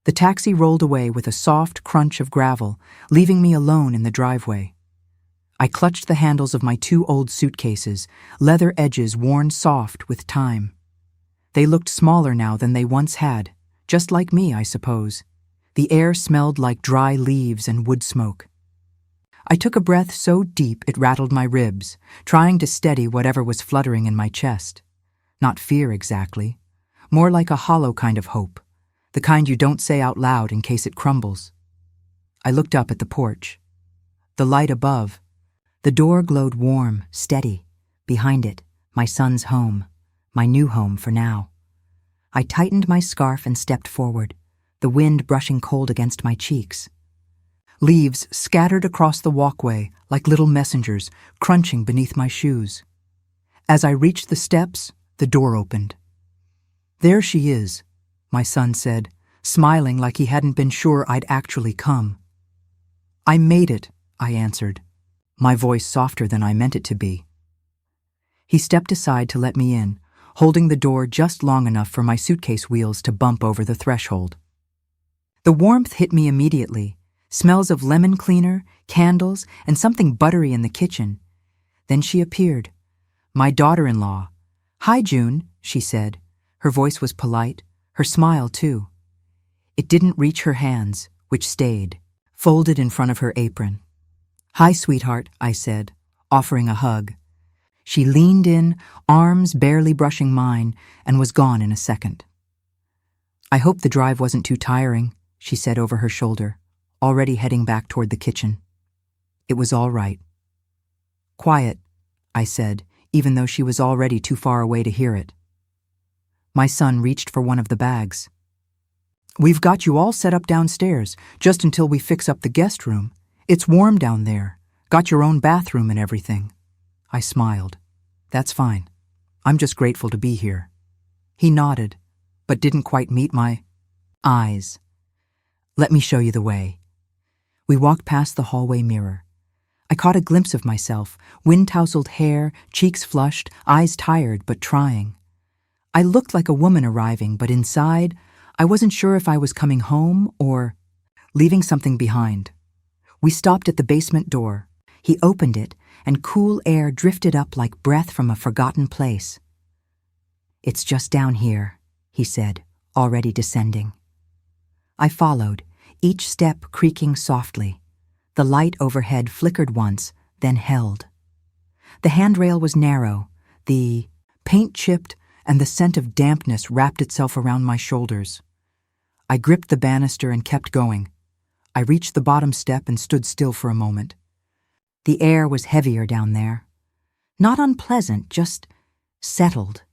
The taxi rolled away with a soft crunch of gravel, leaving me alone in the driveway. I clutched the handles of my 2 old suitcases, leather edges worn soft with time. They looked smaller now than they once had, just like me, I suppose. The air smelled like dry leaves and wood smoke. I took a breath so deep it rattled my ribs, trying to steady whatever was fluttering in my chest. Not fear exactly, more like a hollow kind of hope, the kind you don't say out loud in case it crumbles. I looked up at the porch. The light above. The door glowed warm, steady. Behind it, my son's home, my new home for now. I tightened my scarf and stepped forward, the wind brushing cold against my cheeks. Leaves scattered across the walkway like little messengers, crunching beneath my shoes. As I reached the steps, the door opened. "There she is," my son said, smiling like he hadn't been sure I'd actually come. "I made it," I answered, my voice softer than I meant it to be. He stepped aside to let me in, holding the door just long enough for my suitcase wheels to bump over the threshold. The warmth hit me immediately, smells of lemon cleaner, candles, and something buttery in the kitchen. Then she appeared, my daughter-in-law. "Hi, June," she said. Her voice was polite, her smile too. It didn't reach her hands, which stayed, folded in front of her apron. "Hi, sweetheart," I said, offering a hug. She leaned in, arms barely brushing mine, and was gone in a second. "I hope the drive wasn't too tiring," she said over her shoulder, already heading back toward the kitchen. It was all right. "Quiet," I said, even though she was already too far away to hear it. My son reached for one of the bags. "We've got you all set up downstairs, just until we fix up the guest room. It's warm down there. Got your own bathroom and everything." I smiled. "That's fine. I'm just grateful to be here." He nodded, but didn't quite meet my eyes. "Let me show you the way." We walked past the hallway mirror. I caught a glimpse of myself, wind-tousled hair, cheeks flushed, eyes tired but trying. I looked like a woman arriving, but inside, I wasn't sure if I was coming home or leaving something behind. We stopped at the basement door. He opened it, and cool air drifted up like breath from a forgotten place. "It's just down here," he said, already descending. I followed, each step creaking softly. The light overhead flickered once, then held. The handrail was narrow, the paint chipped, and the scent of dampness wrapped itself around my shoulders. I gripped the banister and kept going. I reached the bottom step and stood still for a moment. The air was heavier down there. Not unpleasant, just settled.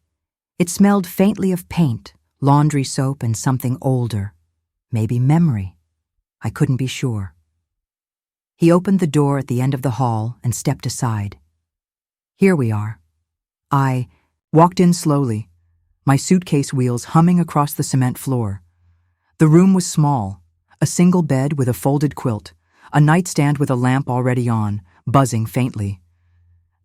It smelled faintly of paint, laundry soap, and something older. Maybe memory. I couldn't be sure. He opened the door at the end of the hall and stepped aside. "Here we are." I walked in slowly, my suitcase wheels humming across the cement floor. The room was small, a single bed with a folded quilt, a nightstand with a lamp already on, buzzing faintly.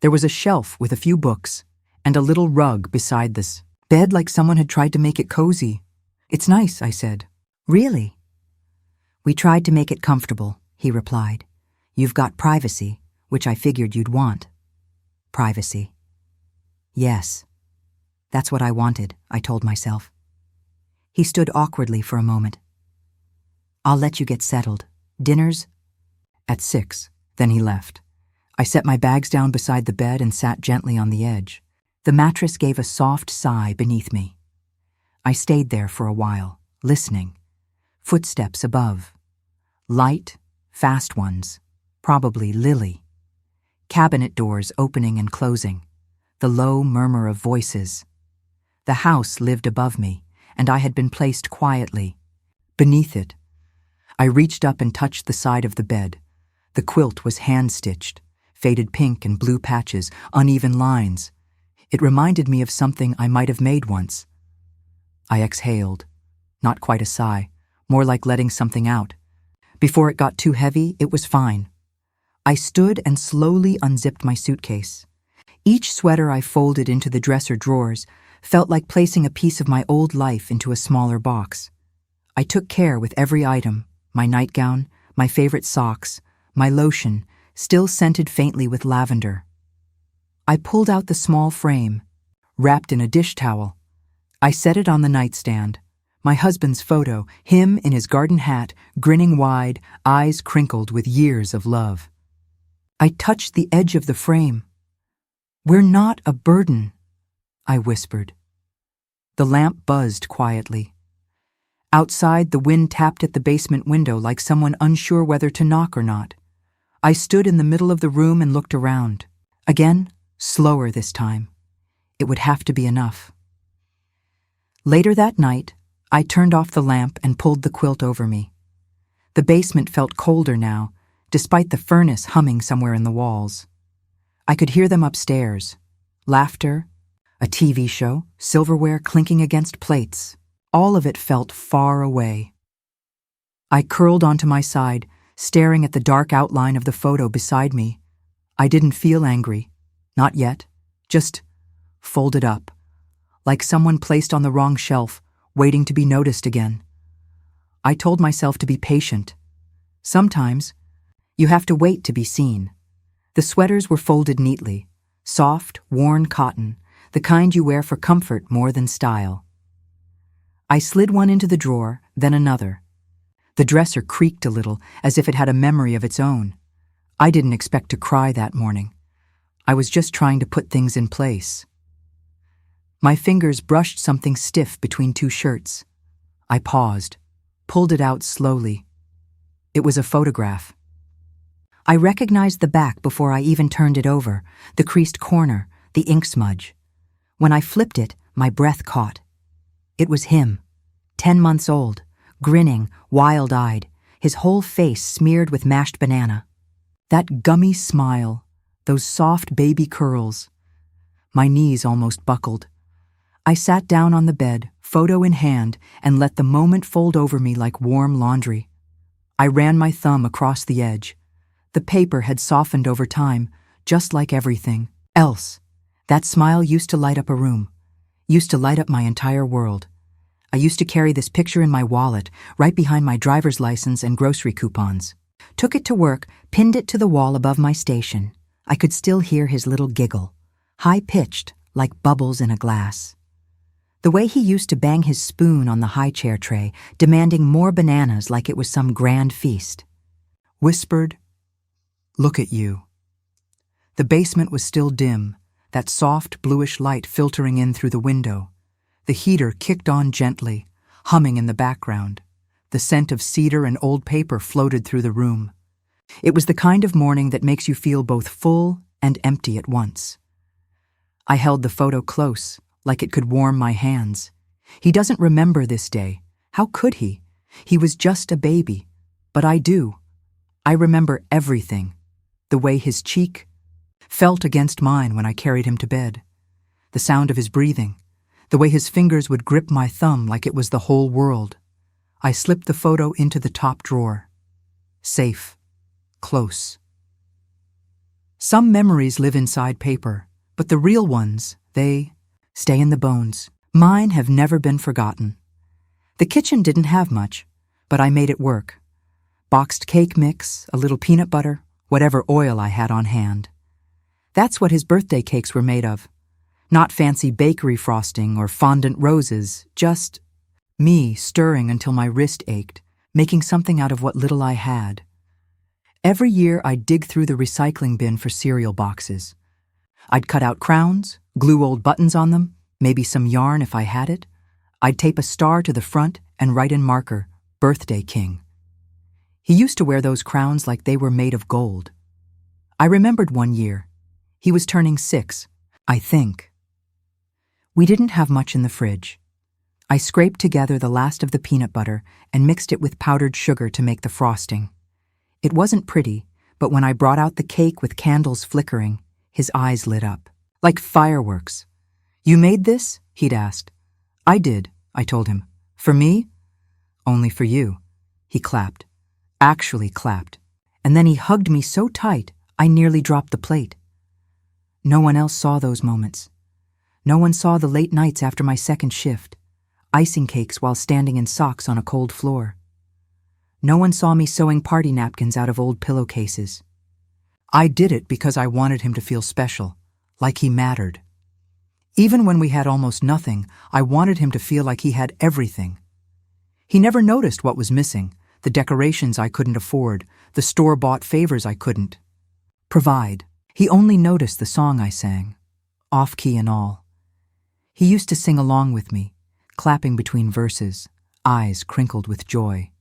There was a shelf with a few books, and a little rug beside this bed like someone had tried to make it cozy. "It's nice," I said. "Really?" "We tried to make it comfortable," he replied. "You've got privacy, which I figured you'd want." Privacy. Yes. That's what I wanted, I told myself. He stood awkwardly for a moment. "I'll let you get settled. Dinner's at 6, then he left. I set my bags down beside the bed and sat gently on the edge. The mattress gave a soft sigh beneath me. I stayed there for a while, listening. Footsteps above. Light, fast ones. Probably Lily. Cabinet doors opening and closing. The low murmur of voices. The house lived above me, and I had been placed quietly. Beneath it, I reached up and touched the side of the bed. The quilt was hand-stitched, faded pink and blue patches, uneven lines. It reminded me of something I might have made once. I exhaled. Not quite a sigh, more like letting something out. Before it got too heavy, it was fine. I stood and slowly unzipped my suitcase. Each sweater I folded into the dresser drawers felt like placing a piece of my old life into a smaller box. I took care with every item, my nightgown, my favorite socks, my lotion, still scented faintly with lavender. I pulled out the small frame, wrapped in a dish towel. I set it on the nightstand. My husband's photo, him in his garden hat, grinning wide, eyes crinkled with years of love. I touched the edge of the frame. "We're not a burden," I whispered. The lamp buzzed quietly. Outside, the wind tapped at the basement window like someone unsure whether to knock or not. I stood in the middle of the room and looked around. Again, slower this time. It would have to be enough. Later that night, I turned off the lamp and pulled the quilt over me. The basement felt colder now, despite the furnace humming somewhere in the walls. I could hear them upstairs. Laughter, a TV show, silverware clinking against plates. All of it felt far away. I curled onto my side, staring at the dark outline of the photo beside me. I didn't feel angry. Not yet. Just folded up, like someone placed on the wrong shelf, waiting to be noticed again. I told myself to be patient. Sometimes, you have to wait to be seen. The sweaters were folded neatly, soft, worn cotton, the kind you wear for comfort more than style. I slid one into the drawer, then another. The dresser creaked a little, as if it had a memory of its own. I didn't expect to cry that morning. I was just trying to put things in place. My fingers brushed something stiff between two shirts. I paused, pulled it out slowly. It was a photograph. I recognized the back before I even turned it over, the creased corner, the ink smudge. When I flipped it, my breath caught. It was him, 10 months old, grinning, wild-eyed, his whole face smeared with mashed banana. That gummy smile, those soft baby curls. My knees almost buckled. I sat down on the bed, photo in hand, and let the moment fold over me like warm laundry. I ran my thumb across the edge. The paper had softened over time, just like everything else. That smile used to light up a room, used to light up my entire world. I used to carry this picture in my wallet, right behind my driver's license and grocery coupons. Took it to work, pinned it to the wall above my station. I could still hear his little giggle, high-pitched, like bubbles in a glass. The way he used to bang his spoon on the high chair tray, demanding more bananas like it was some grand feast. Whispered, "Look at you." The basement was still dim, that soft bluish light filtering in through the window. The heater kicked on gently, humming in the background. The scent of cedar and old paper floated through the room. It was the kind of morning that makes you feel both full and empty at once. I held the photo close, like it could warm my hands. He doesn't remember this day. How could he? He was just a baby. But I do. I remember everything. The way his cheek felt against mine when I carried him to bed. The sound of his breathing. The way his fingers would grip my thumb like it was the whole world. I slipped the photo into the top drawer. Safe. Close. Some memories live inside paper, but the real ones, they stay in the bones. Mine have never been forgotten. The kitchen didn't have much, but I made it work. Boxed cake mix, a little peanut butter, whatever oil I had on hand. That's what his birthday cakes were made of. Not fancy bakery frosting or fondant roses, just me stirring until my wrist ached, making something out of what little I had. Every year I'd dig through the recycling bin for cereal boxes. I'd cut out crowns, glue old buttons on them, maybe some yarn if I had it. I'd tape a star to the front and write in marker, "Birthday King." He used to wear those crowns like they were made of gold. I remembered one year. He was turning 6, I think. We didn't have much in the fridge. I scraped together the last of the peanut butter and mixed it with powdered sugar to make the frosting. It wasn't pretty, but when I brought out the cake with candles flickering, his eyes lit up. Like fireworks. "You made this?" he'd asked. "I did," I told him. "For me?" "Only for you." He clapped. Actually clapped. And then he hugged me so tight, I nearly dropped the plate. No one else saw those moments. No one saw the late nights after my second shift. icing cakes while standing in socks on a cold floor. No one saw me sewing party napkins out of old pillowcases. I did it because I wanted him to feel special, like he mattered. Even when we had almost nothing, I wanted him to feel like he had everything. He never noticed what was missing, the decorations I couldn't afford, the store-bought favors I couldn't provide. He only noticed the song I sang, off-key and all. He used to sing along with me, clapping between verses, eyes crinkled with joy.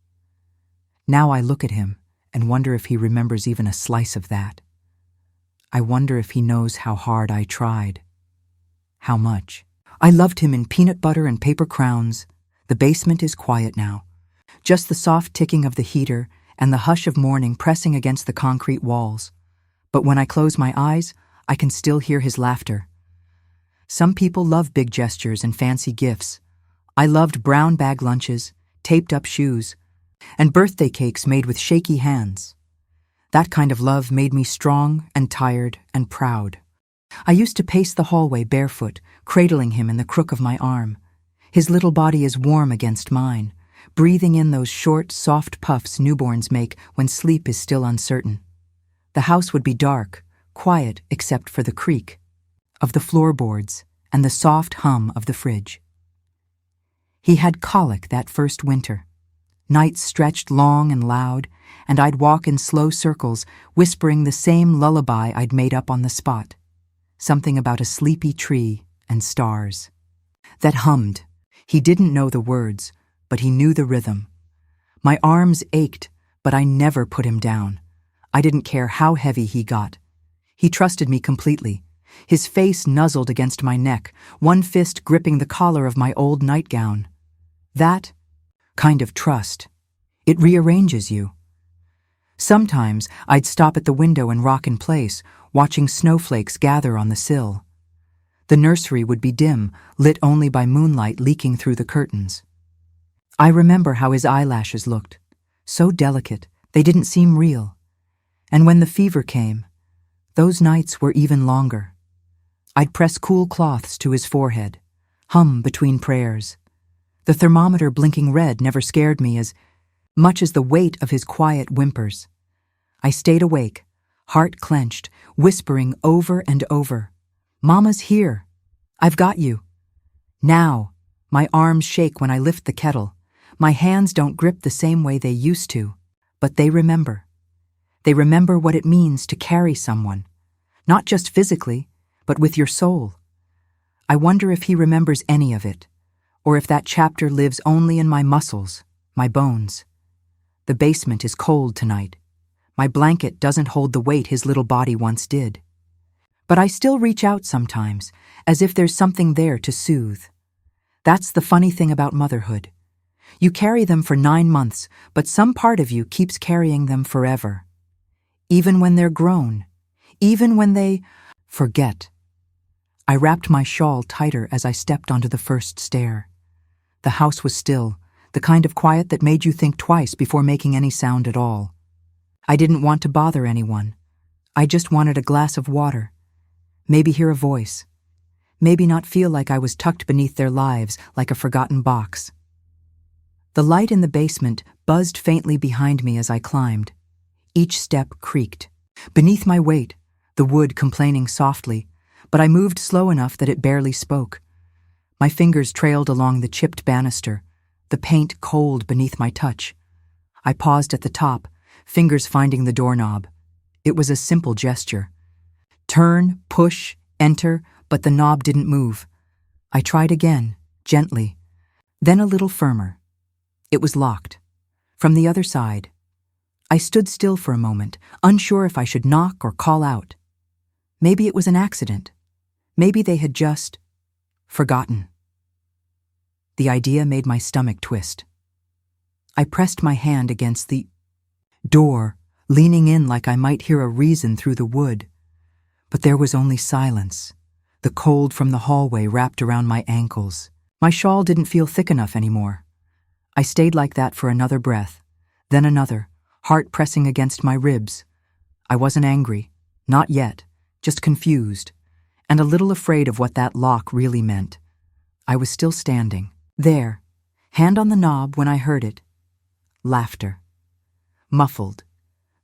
Now I look at him and wonder if he remembers even a slice of that. I wonder if he knows how hard I tried. How much. I loved him in peanut butter and paper crowns. The basement is quiet now. Just the soft ticking of the heater and the hush of morning pressing against the concrete walls. But when I close my eyes, I can still hear his laughter. Some people love big gestures and fancy gifts. I loved brown bag lunches, taped-up shoes, and birthday cakes made with shaky hands. That kind of love made me strong and tired and proud. I used to pace the hallway barefoot, cradling him in the crook of my arm. His little body is warm against mine, breathing in those short, soft puffs newborns make when sleep is still uncertain. The house would be dark, quiet except for the creak of the floorboards and the soft hum of the fridge. He had colic that first winter. Nights stretched long and loud, and I'd walk in slow circles, whispering the same lullaby I'd made up on the spot. Something about a sleepy tree and stars. That hummed. He didn't know the words, but he knew the rhythm. My arms ached, but I never put him down. I didn't care how heavy he got. He trusted me completely. His face nuzzled against my neck, one fist gripping the collar of my old nightgown. That kind of trust. It rearranges you. Sometimes I'd stop at the window and rock in place, watching snowflakes gather on the sill. The nursery would be dim, lit only by moonlight leaking through the curtains. I remember how his eyelashes looked, so delicate, they didn't seem real. And when the fever came, those nights were even longer. I'd press cool cloths to his forehead, hum between prayers. The thermometer blinking red never scared me as much as the weight of his quiet whimpers. I stayed awake, heart clenched, whispering over and over, "Mama's here. I've got you." Now, my arms shake when I lift the kettle. My hands don't grip the same way they used to, but they remember. They remember what it means to carry someone, not just physically, but with your soul. I wonder if he remembers any of it, or if that chapter lives only in my muscles, my bones. The basement is cold tonight. My blanket doesn't hold the weight his little body once did. But I still reach out sometimes, as if there's something there to soothe. That's the funny thing about motherhood. You carry them for 9 months, but some part of you keeps carrying them forever. Even when they're grown, even when they forget. I wrapped my shawl tighter as I stepped onto the first stair. The house was still, the kind of quiet that made you think twice before making any sound at all. I didn't want to bother anyone. I just wanted a glass of water. Maybe hear a voice. Maybe not feel like I was tucked beneath their lives like a forgotten box. The light in the basement buzzed faintly behind me as I climbed. Each step creaked. Beneath my weight, the wood complaining softly, but I moved slow enough that it barely spoke. My fingers trailed along the chipped banister, the paint cold beneath my touch. I paused at the top, fingers finding the doorknob. It was a simple gesture. Turn, push, enter, but the knob didn't move. I tried again, gently, then a little firmer. It was locked. From the other side. I stood still for a moment, unsure if I should knock or call out. Maybe it was an accident. Maybe they had just forgotten. The idea made my stomach twist. I pressed my hand against the door, leaning in like I might hear a reason through the wood. But there was only silence. The cold from the hallway wrapped around my ankles. My shawl didn't feel thick enough anymore. I stayed like that for another breath, then another, heart pressing against my ribs. I wasn't angry, not yet, just confused, and a little afraid of what that lock really meant. I was still standing, there, Hand on the knob when I heard it. Laughter. Muffled,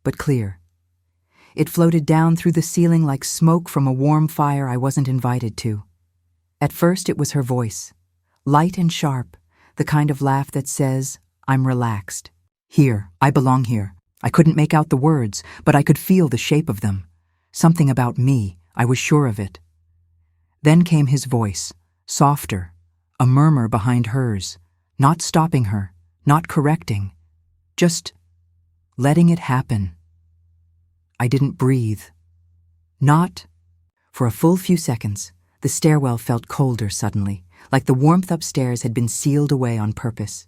but clear. It floated down through the ceiling like smoke from a warm fire I wasn't invited to. At first it was her voice, light and sharp, the kind of laugh that says, I'm relaxed. Here, I belong here. I couldn't make out the words, but I could feel the shape of them. Something about me, I was sure of it. Then came his voice, softer, a murmur behind hers, not stopping her, not correcting, just letting it happen. I didn't breathe. Not. For a full few seconds, the stairwell felt colder suddenly, like the warmth upstairs had been sealed away on purpose.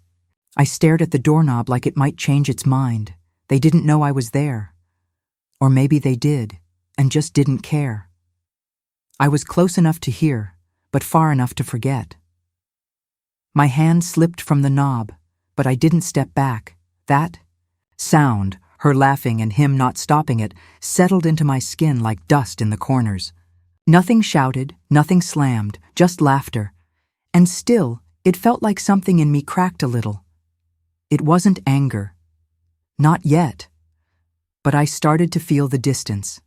I stared at the doorknob like it might change its mind. They didn't know I was there. Or maybe they did, and just didn't care. I was close enough to hear, but far enough to forget. My hand slipped from the knob, but I didn't step back. That sound, her laughing and him not stopping it, settled into my skin like dust in the corners. Nothing shouted, nothing slammed, just laughter. And still, it felt like something in me cracked a little. It wasn't anger. Not yet. But I started to feel the distance.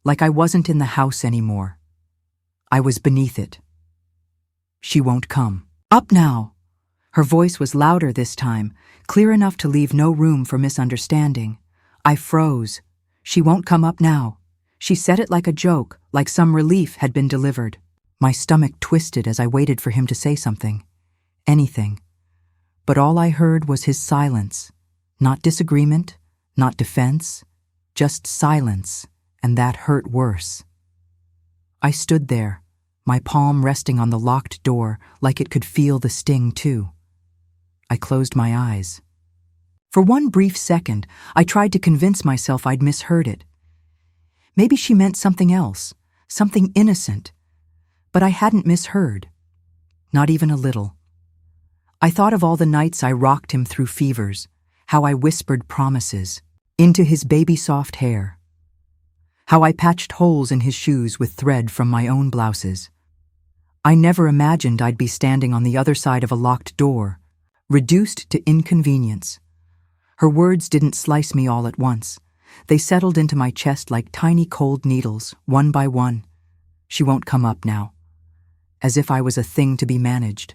Like I wasn't in the house anymore. I was beneath it. She won't come. Up now! Her voice was louder this time, clear enough to leave no room for misunderstanding. I froze. She won't come up now. She said it like a joke, like some relief had been delivered. My stomach twisted as I waited for him to say something. Anything. But all I heard was his silence. Not disagreement, not defense, just silence, and that hurt worse. I stood there, my palm resting on the locked door like it could feel the sting too. I closed my eyes. For one brief second, I tried to convince myself I'd misheard it. Maybe she meant something else, something innocent. But I hadn't misheard. Not even a little. I thought of all the nights I rocked him through fevers, how I whispered promises into his baby-soft hair, how I patched holes in his shoes with thread from my own blouses. I never imagined I'd be standing on the other side of a locked door, reduced to inconvenience. Her words didn't slice me all at once. They settled into my chest like tiny cold needles, one by one. She won't come up now. As if I was a thing to be managed.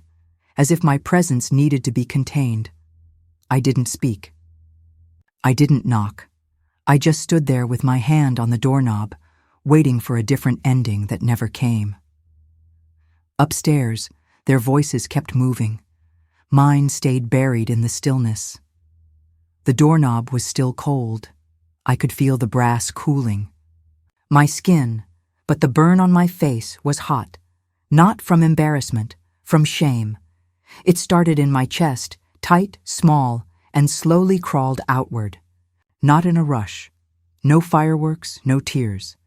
As if my presence needed to be contained. I didn't speak. I didn't knock. I just stood there with my hand on the doorknob, waiting for a different ending that never came. Upstairs, their voices kept moving. Mine stayed buried in the stillness. The doorknob was still cold. I could feel the brass cooling. My skin, but the burn on my face was hot. Not from embarrassment, from shame. It started in my chest, tight, small, and slowly crawled outward. Not in a rush. No fireworks, no tears.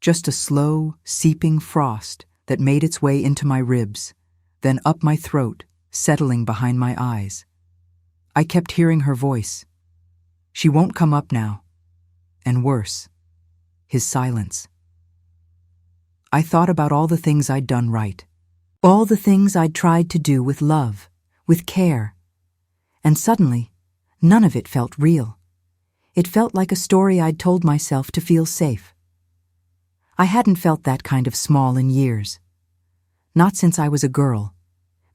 Just a slow, seeping frost that made its way into my ribs, then up my throat, settling behind my eyes. I kept hearing her voice. She won't come up now. And worse, his silence. I thought about all the things I'd done right. All the things I'd tried to do with love, with care. And suddenly, none of it felt real. It felt like a story I'd told myself to feel safe. I hadn't felt that kind of small in years. Not since I was a girl,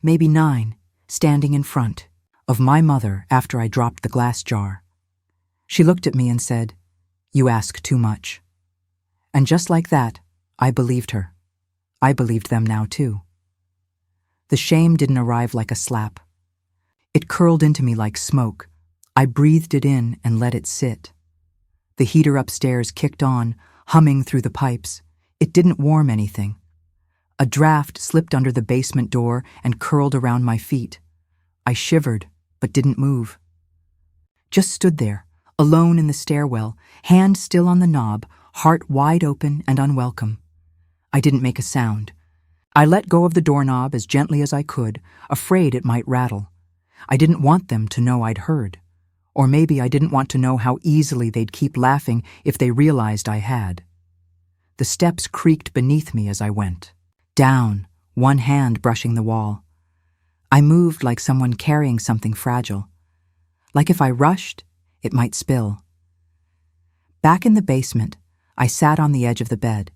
maybe 9, standing in front of my mother after I dropped the glass jar. She looked at me and said, "You ask too much." And just like that, I believed her. I believed them now too. The shame didn't arrive like a slap. It curled into me like smoke. I breathed it in and let it sit. The heater upstairs kicked on, humming through the pipes. It didn't warm anything. A draft slipped under the basement door and curled around my feet. I shivered, but didn't move. Just stood there, alone in the stairwell, hand still on the knob, heart wide open and unwelcome. I didn't make a sound. I let go of the doorknob as gently as I could, afraid it might rattle. I didn't want them to know I'd heard. Or maybe I didn't want to know how easily they'd keep laughing if they realized I had. The steps creaked beneath me as I went. Down, one hand brushing the wall. I moved like someone carrying something fragile. Like if I rushed, it might spill. Back in the basement, I sat on the edge of the bed.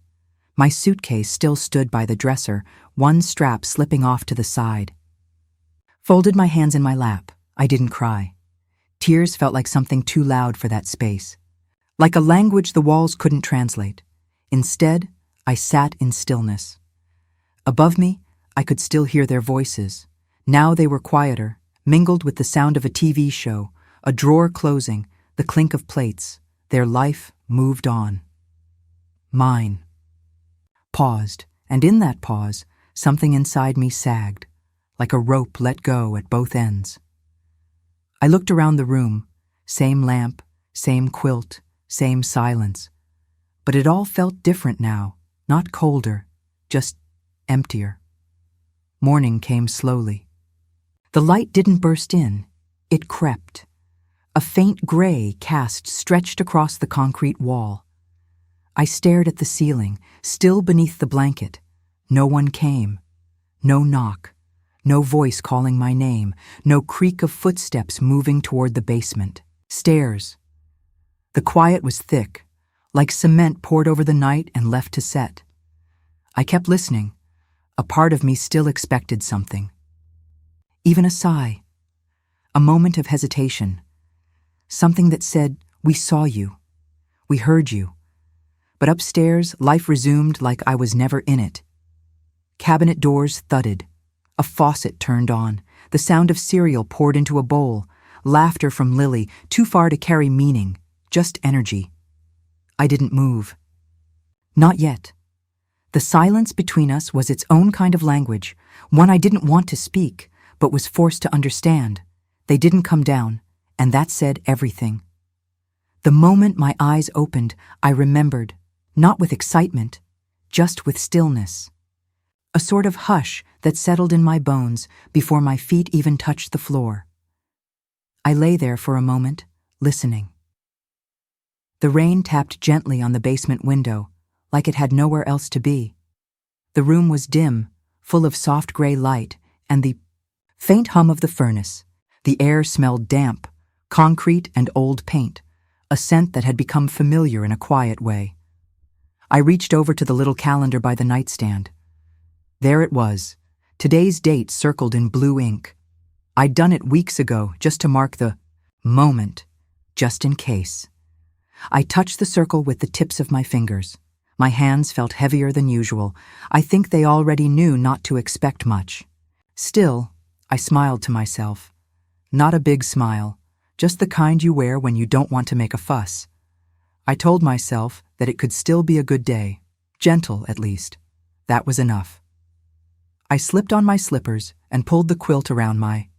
My suitcase still stood by the dresser, one strap slipping off to the side. Folded my hands in my lap. I didn't cry. Tears felt like something too loud for that space. Like a language the walls couldn't translate. Instead, I sat in stillness. Above me, I could still hear their voices. Now they were quieter, mingled with the sound of a TV show, a drawer closing, the clink of plates. Their life moved on. Mine. Paused, and in that pause, something inside me sagged, like a rope let go at both ends. I looked around the room, same lamp, same quilt, same silence. But it all felt different now, not colder, just emptier. Morning came slowly. The light didn't burst in, it crept. A faint gray cast stretched across the concrete wall. I stared at the ceiling, still beneath the blanket. No one came. No knock. No voice calling my name. No creak of footsteps moving toward the basement. Stairs. The quiet was thick, like cement poured over the night and left to set. I kept listening. A part of me still expected something. Even a sigh. A moment of hesitation. Something that said, "We saw you. We heard you." But upstairs, life resumed like I was never in it. Cabinet doors thudded. A faucet turned on. The sound of cereal poured into a bowl. Laughter from Lily, too far to carry meaning, just energy. I didn't move. Not yet. The silence between us was its own kind of language, one I didn't want to speak, but was forced to understand. They didn't come down, and that said everything. The moment my eyes opened, I remembered, not with excitement, just with stillness. A sort of hush that settled in my bones before my feet even touched the floor. I lay there for a moment, listening. The rain tapped gently on the basement window, like it had nowhere else to be. The room was dim, full of soft gray light, and the faint hum of the furnace. The air smelled damp, concrete and old paint, a scent that had become familiar in a quiet way. I reached over to the little calendar by the nightstand. There it was, today's date circled in blue ink. I'd done it weeks ago just to mark the moment, just in case. I touched the circle with the tips of my fingers. My hands felt heavier than usual. I think they already knew not to expect much. Still, I smiled to myself. Not a big smile, just the kind you wear when you don't want to make a fuss. I told myself that it could still be a good day, gentle at least. That was enough. I slipped on my slippers and pulled the quilt around my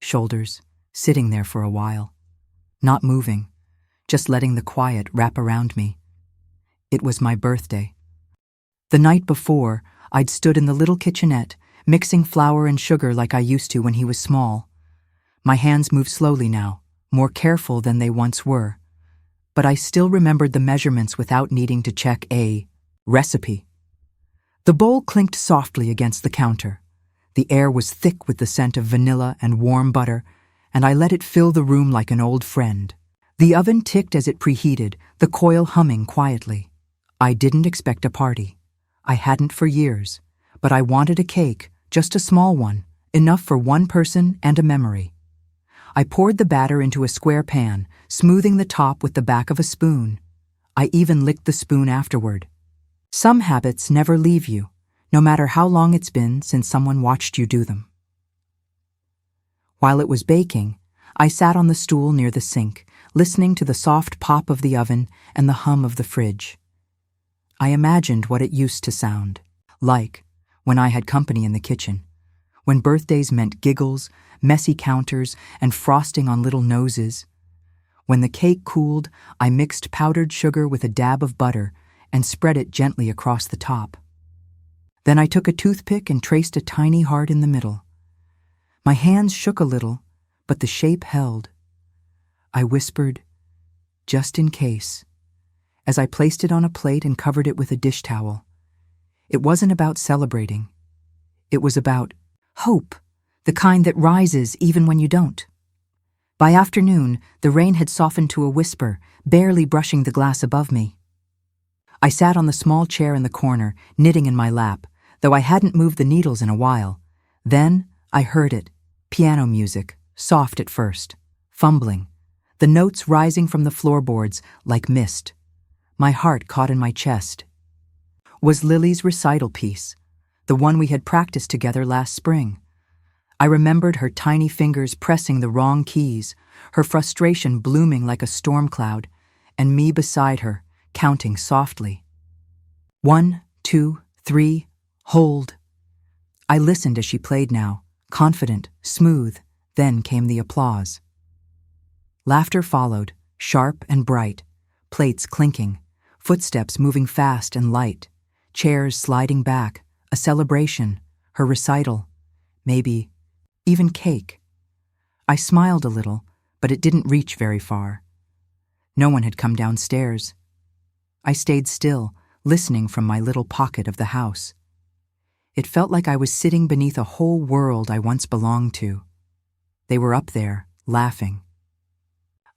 shoulders, sitting there for a while. Not moving, just letting the quiet wrap around me. It was my birthday. The night before, I'd stood in the little kitchenette, mixing flour and sugar like I used to when he was small. My hands moved slowly now, more careful than they once were. But I still remembered the measurements without needing to check a recipe. The bowl clinked softly against the counter. The air was thick with the scent of vanilla and warm butter, and I let it fill the room like an old friend. The oven ticked as it preheated, the coil humming quietly. I didn't expect a party. I hadn't for years, but I wanted a cake, just a small one, enough for one person and a memory. I poured the batter into a square pan, smoothing the top with the back of a spoon. I even licked the spoon afterward. Some habits never leave you, no matter how long it's been since someone watched you do them. While it was baking, I sat on the stool near the sink, listening to the soft pop of the oven and the hum of the fridge. I imagined what it used to sound like when I had company in the kitchen, when birthdays meant giggles, messy counters, and frosting on little noses. When the cake cooled, I mixed powdered sugar with a dab of butter and spread it gently across the top. Then I took a toothpick and traced a tiny heart in the middle. My hands shook a little, but the shape held. I whispered, "Just in case," as I placed it on a plate and covered it with a dish towel. It wasn't about celebrating. It was about hope the kind that rises even when you don't. By afternoon, the rain had softened to a whisper, barely brushing the glass above me. I sat on the small chair in the corner, knitting in my lap, though I hadn't moved the needles in a while. Then I heard it, piano music, soft at first, fumbling, the notes rising from the floorboards like mist. My heart caught in my chest. Was Lily's recital piece, the one we had practiced together last spring. I remembered her tiny fingers pressing the wrong keys, her frustration blooming like a storm cloud, and me beside her, counting softly. 1, 2, 3, hold. I listened as she played now, confident, smooth, then came the applause. Laughter followed, sharp and bright, plates clinking, footsteps moving fast and light, chairs sliding back, a celebration, her recital, maybe even cake. I smiled a little, but it didn't reach very far. No one had come downstairs. I stayed still, listening from my little pocket of the house. It felt like I was sitting beneath a whole world I once belonged to. They were up there, laughing.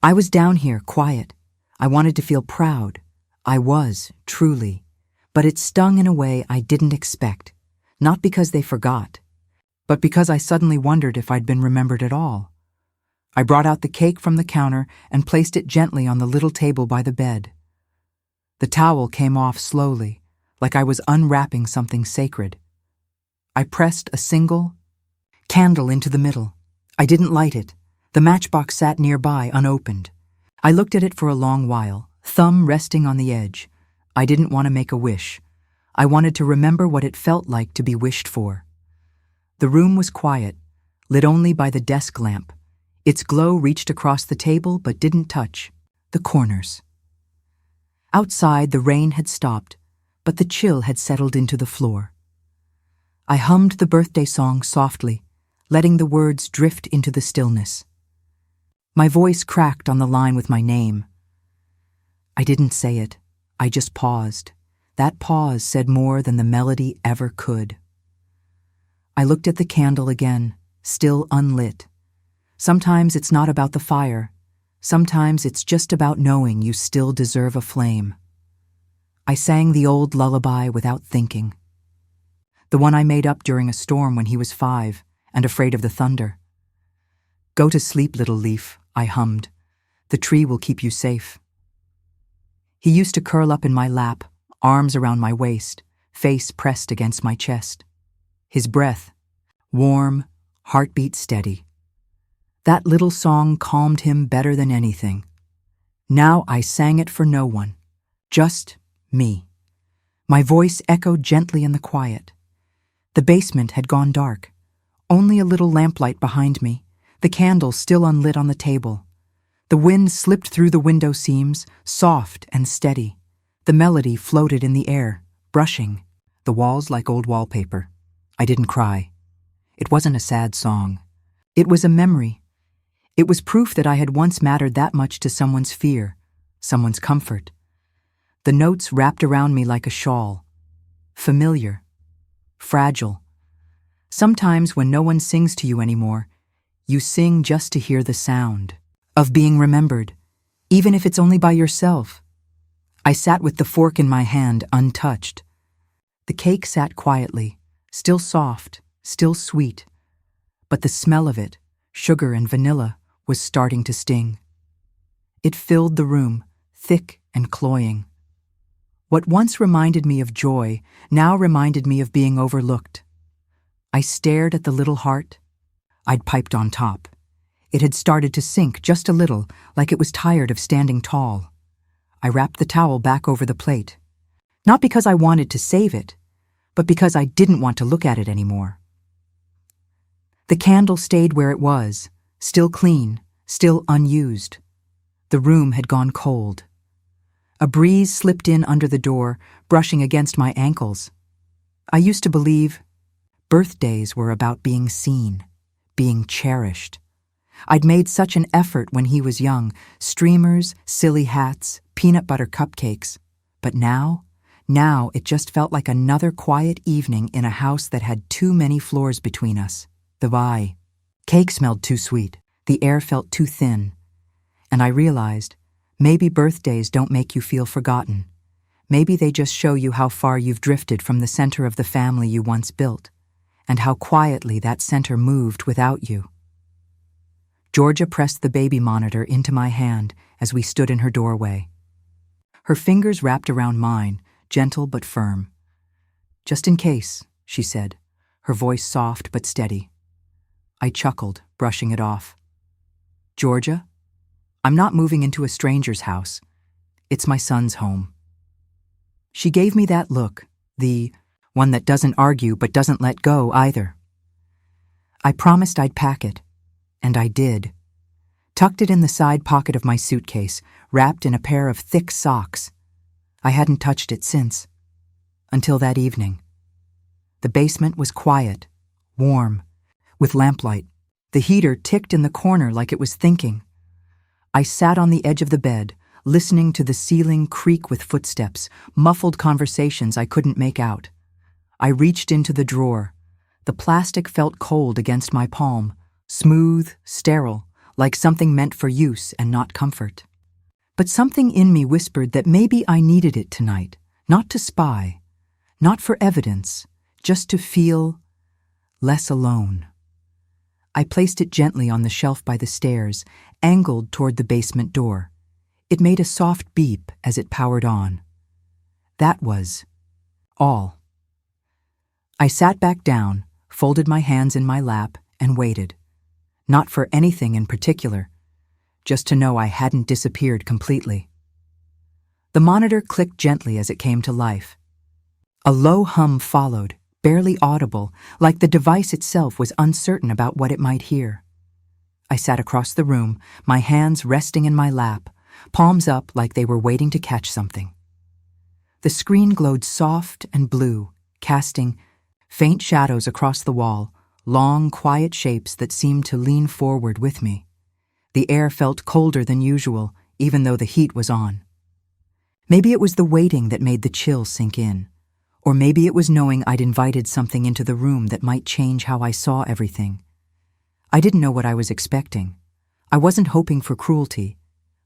I was down here, quiet. I wanted to feel proud. I was, truly. But it stung in a way I didn't expect, not because they forgot, but because I suddenly wondered if I'd been remembered at all. I brought out the cake from the counter and placed it gently on the little table by the bed. The towel came off slowly, like I was unwrapping something sacred. I pressed a single candle into the middle. I didn't light it. The matchbox sat nearby, unopened. I looked at it for a long while, thumb resting on the edge. I didn't want to make a wish. I wanted to remember what it felt like to be wished for. The room was quiet, lit only by the desk lamp. Its glow reached across the table but didn't touch the corners. Outside, the rain had stopped, but the chill had settled into the floor. I hummed the birthday song softly, letting the words drift into the stillness. My voice cracked on the line with my name. I didn't say it. I just paused. That pause said more than the melody ever could. I looked at the candle again, still unlit. Sometimes it's not about the fire. Sometimes it's just about knowing you still deserve a flame. I sang the old lullaby without thinking. The one I made up during a storm when he was 5 and afraid of the thunder. Go to sleep, little leaf, I hummed. The tree will keep you safe. He used to curl up in my lap, arms around my waist, face pressed against my chest. His breath, warm, heartbeat steady. That little song calmed him better than anything. Now I sang it for no one, just me. My voice echoed gently in the quiet. The basement had gone dark. Only a little lamplight behind me, the candle still unlit on the table. The wind slipped through the window seams, soft and steady. The melody floated in the air, brushing the walls like old wallpaper. I didn't cry. It wasn't a sad song. It was a memory. It was proof that I had once mattered that much to someone's fear, someone's comfort. The notes wrapped around me like a shawl. Familiar. Fragile. Sometimes when no one sings to you anymore, you sing just to hear the sound of being remembered, even if it's only by yourself. I sat with the fork in my hand, untouched. The cake sat quietly, still soft, still sweet, but the smell of it, sugar and vanilla, was starting to sting. It filled the room, thick and cloying. What once reminded me of joy now reminded me of being overlooked. I stared at the little heart I'd piped on top. It had started to sink just a little, like it was tired of standing tall. I wrapped the towel back over the plate. Not because I wanted to save it, but because I didn't want to look at it anymore. The candle stayed where it was, still clean, still unused. The room had gone cold. A breeze slipped in under the door, brushing against my ankles. I used to believe birthdays were about being seen, being cherished. I'd made such an effort when he was young, streamers, silly hats, peanut butter cupcakes. But now it just felt like another quiet evening in a house that had too many floors between us. The Cake smelled too sweet, the air felt too thin, and I realized maybe birthdays don't make you feel forgotten. Maybe they just show you how far you've drifted from the center of the family you once built, and how quietly that center moved without you. Georgia pressed the baby monitor into my hand as we stood in her doorway. Her fingers wrapped around mine, gentle but firm. "Just in case," she said, her voice soft but steady. I chuckled, brushing it off. "Georgia, I'm not moving into a stranger's house. It's my son's home." She gave me that look, the one that doesn't argue but doesn't let go either. I promised I'd pack it, and I did. Tucked it in the side pocket of my suitcase, wrapped in a pair of thick socks. I hadn't touched it since. Until that evening. The basement was quiet, warm, with lamplight. The heater ticked in the corner like it was thinking. I sat on the edge of the bed, listening to the ceiling creak with footsteps, muffled conversations I couldn't make out. I reached into the drawer. The plastic felt cold against my palm, smooth, sterile, like something meant for use and not comfort. But something in me whispered that maybe I needed it tonight, not to spy, not for evidence, just to feel less alone. I placed it gently on the shelf by the stairs, angled toward the basement door. It made a soft beep as it powered on. That was all. I sat back down, folded my hands in my lap, and waited. Not for anything in particular, just to know I hadn't disappeared completely. The monitor clicked gently as it came to life. A low hum followed, barely audible, like the device itself was uncertain about what it might hear. I sat across the room, my hands resting in my lap, palms up like they were waiting to catch something. The screen glowed soft and blue, casting faint shadows across the wall, long, quiet shapes that seemed to lean forward with me. The air felt colder than usual, even though the heat was on. Maybe it was the waiting that made the chill sink in. Or maybe it was knowing I'd invited something into the room that might change how I saw everything. I didn't know what I was expecting. I wasn't hoping for cruelty,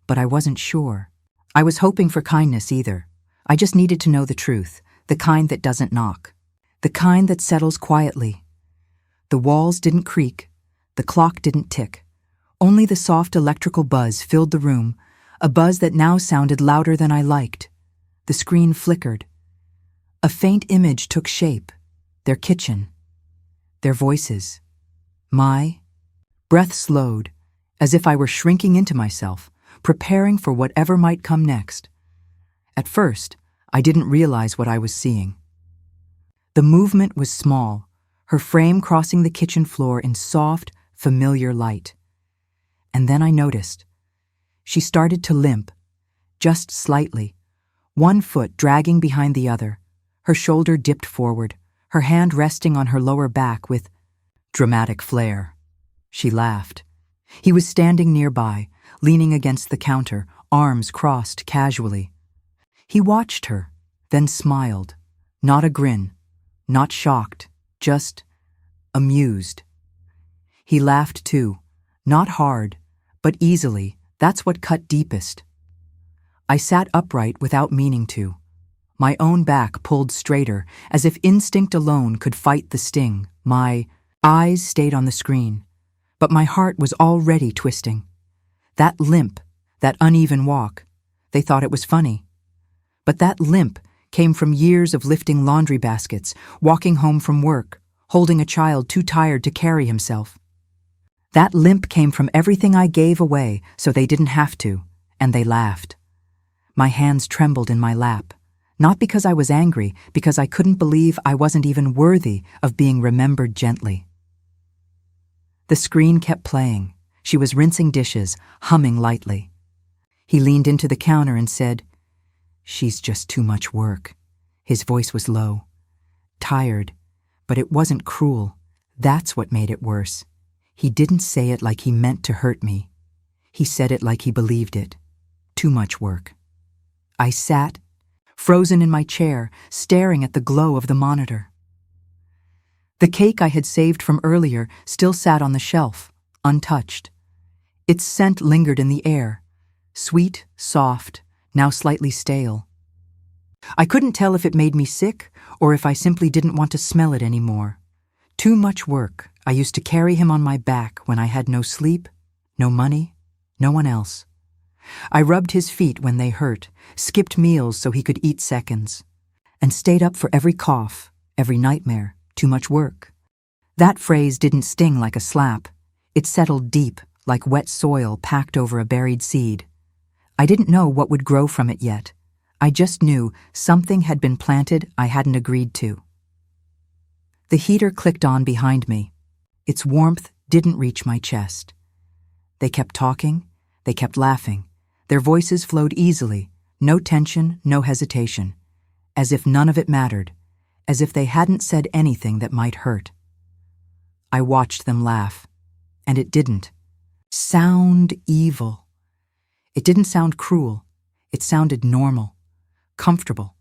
but I wasn't sure. I was hoping for kindness either. I just needed to know the truth, the kind that doesn't knock, the kind that settles quietly. The walls didn't creak, the clock didn't tick. Only the soft electrical buzz filled the room, a buzz that now sounded louder than I liked. The screen flickered. A faint image took shape. Their kitchen. Their voices. My breath slowed, as if I were shrinking into myself, preparing for whatever might come next. At first, I didn't realize what I was seeing. The movement was small, her frame crossing the kitchen floor in soft, familiar light. And then I noticed. She started to limp, just slightly, one foot dragging behind the other, her shoulder dipped forward, her hand resting on her lower back with dramatic flair. She laughed. He was standing nearby, leaning against the counter, arms crossed casually. He watched her, then smiled. Not a grin, not shocked, just amused. He laughed too, not hard, but easily. That's what cut deepest. I sat upright without meaning to. My own back pulled straighter, as if instinct alone could fight the sting. My eyes stayed on the screen, but my heart was already twisting. That limp, that uneven walk, they thought it was funny. But that limp came from years of lifting laundry baskets, walking home from work, holding a child too tired to carry himself. That limp came from everything I gave away so they didn't have to, and they laughed. My hands trembled in my lap, not because I was angry, because I couldn't believe I wasn't even worthy of being remembered gently. The screen kept playing. She was rinsing dishes, humming lightly. He leaned into the counter and said, "She's just too much work." His voice was low, tired, but it wasn't cruel. That's what made it worse. He didn't say it like he meant to hurt me. He said it like he believed it. Too much work. I sat, frozen in my chair, staring at the glow of the monitor. The cake I had saved from earlier still sat on the shelf, untouched. Its scent lingered in the air, sweet, soft, now slightly stale. I couldn't tell if it made me sick or if I simply didn't want to smell it anymore. Too much work. I used to carry him on my back when I had no sleep, no money, no one else. I rubbed his feet when they hurt, skipped meals so he could eat seconds, and stayed up for every cough, every nightmare, too much work. That phrase didn't sting like a slap. It settled deep, like wet soil packed over a buried seed. I didn't know what would grow from it yet. I just knew something had been planted I hadn't agreed to. The heater clicked on behind me. Its warmth didn't reach my chest. They kept talking, they kept laughing. Their voices flowed easily, no tension, no hesitation, as if none of it mattered, as if they hadn't said anything that might hurt. I watched them laugh, and it didn't sound evil. It didn't sound cruel. It sounded normal, comfortable.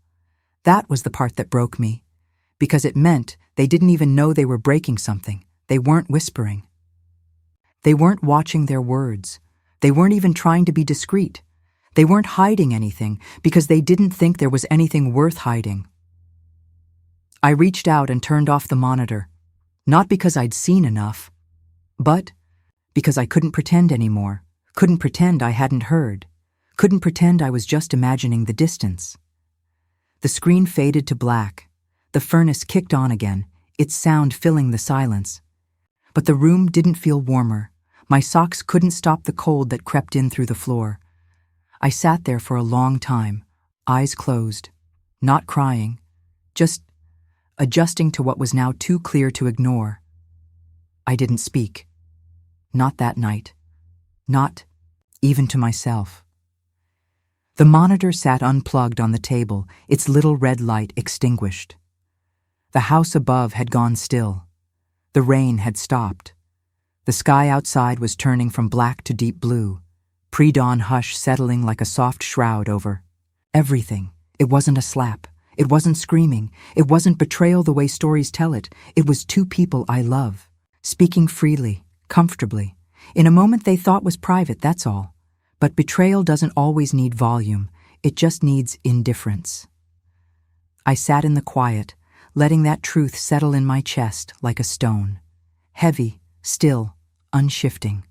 That was the part that broke me, because it meant they didn't even know they were breaking something. They weren't whispering. They weren't watching their words. They weren't even trying to be discreet. They weren't hiding anything because they didn't think there was anything worth hiding. I reached out and turned off the monitor, not because I'd seen enough, but because I couldn't pretend anymore, couldn't pretend I hadn't heard, couldn't pretend I was just imagining the distance. The screen faded to black. The furnace kicked on again, its sound filling the silence. But the room didn't feel warmer. My socks couldn't stop the cold that crept in through the floor. I sat there for a long time, eyes closed, not crying, just adjusting to what was now too clear to ignore. I didn't speak. Not that night. Not even to myself. The monitor sat unplugged on the table, its little red light extinguished. The house above had gone still. The rain had stopped. The sky outside was turning from black to deep blue, pre-dawn hush settling like a soft shroud over everything. It wasn't a slap. It wasn't screaming. It wasn't betrayal the way stories tell it. It was two people I love, speaking freely, comfortably, in a moment they thought was private, that's all. But betrayal doesn't always need volume. It just needs indifference. I sat in the quiet, letting that truth settle in my chest like a stone. Heavy, still, unshifting.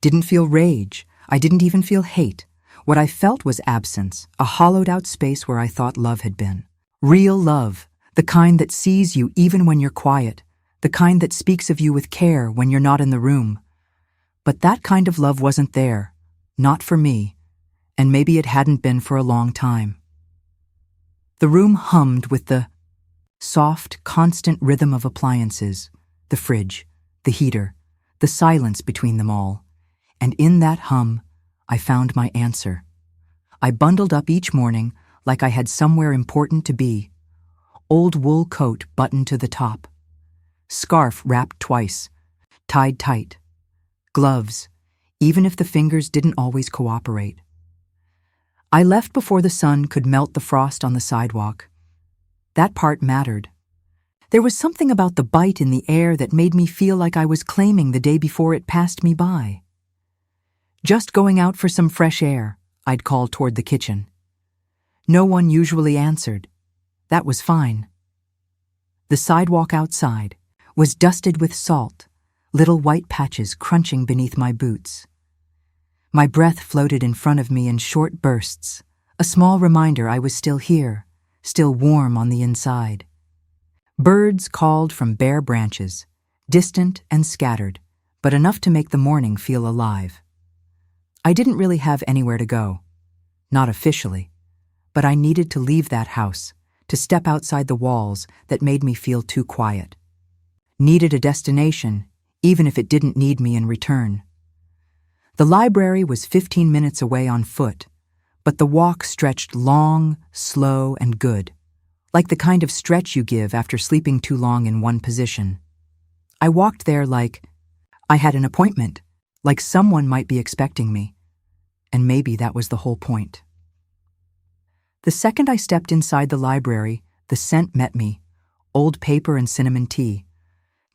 Didn't feel rage. I didn't even feel hate. What I felt was absence, a hollowed-out space where I thought love had been. Real love, the kind that sees you even when you're quiet, the kind that speaks of you with care when you're not in the room. But that kind of love wasn't there, not for me, and maybe it hadn't been for a long time. The room hummed with the soft, constant rhythm of appliances, the fridge, the heater, the silence between them all. And in that hum, I found my answer. I bundled up each morning like I had somewhere important to be. Old wool coat buttoned to the top. Scarf wrapped twice, tied tight. Gloves, even if the fingers didn't always cooperate. I left before the sun could melt the frost on the sidewalk. That part mattered. There was something about the bite in the air that made me feel like I was claiming the day before it passed me by. Just going out for some fresh air, I'd call toward the kitchen. No one usually answered. That was fine. The sidewalk outside was dusted with salt, little white patches crunching beneath my boots. My breath floated in front of me in short bursts, a small reminder I was still here, still warm on the inside. Birds called from bare branches, distant and scattered, but enough to make the morning feel alive. I didn't really have anywhere to go, not officially, but I needed to leave that house, to step outside the walls that made me feel too quiet. Needed a destination, even if it didn't need me in return. The library was 15 minutes away on foot, but the walk stretched long, slow, and good, like the kind of stretch you give after sleeping too long in one position. I walked there like I had an appointment, like someone might be expecting me, and maybe that was the whole point. The second I stepped inside the library, the scent met me, old paper and cinnamon tea.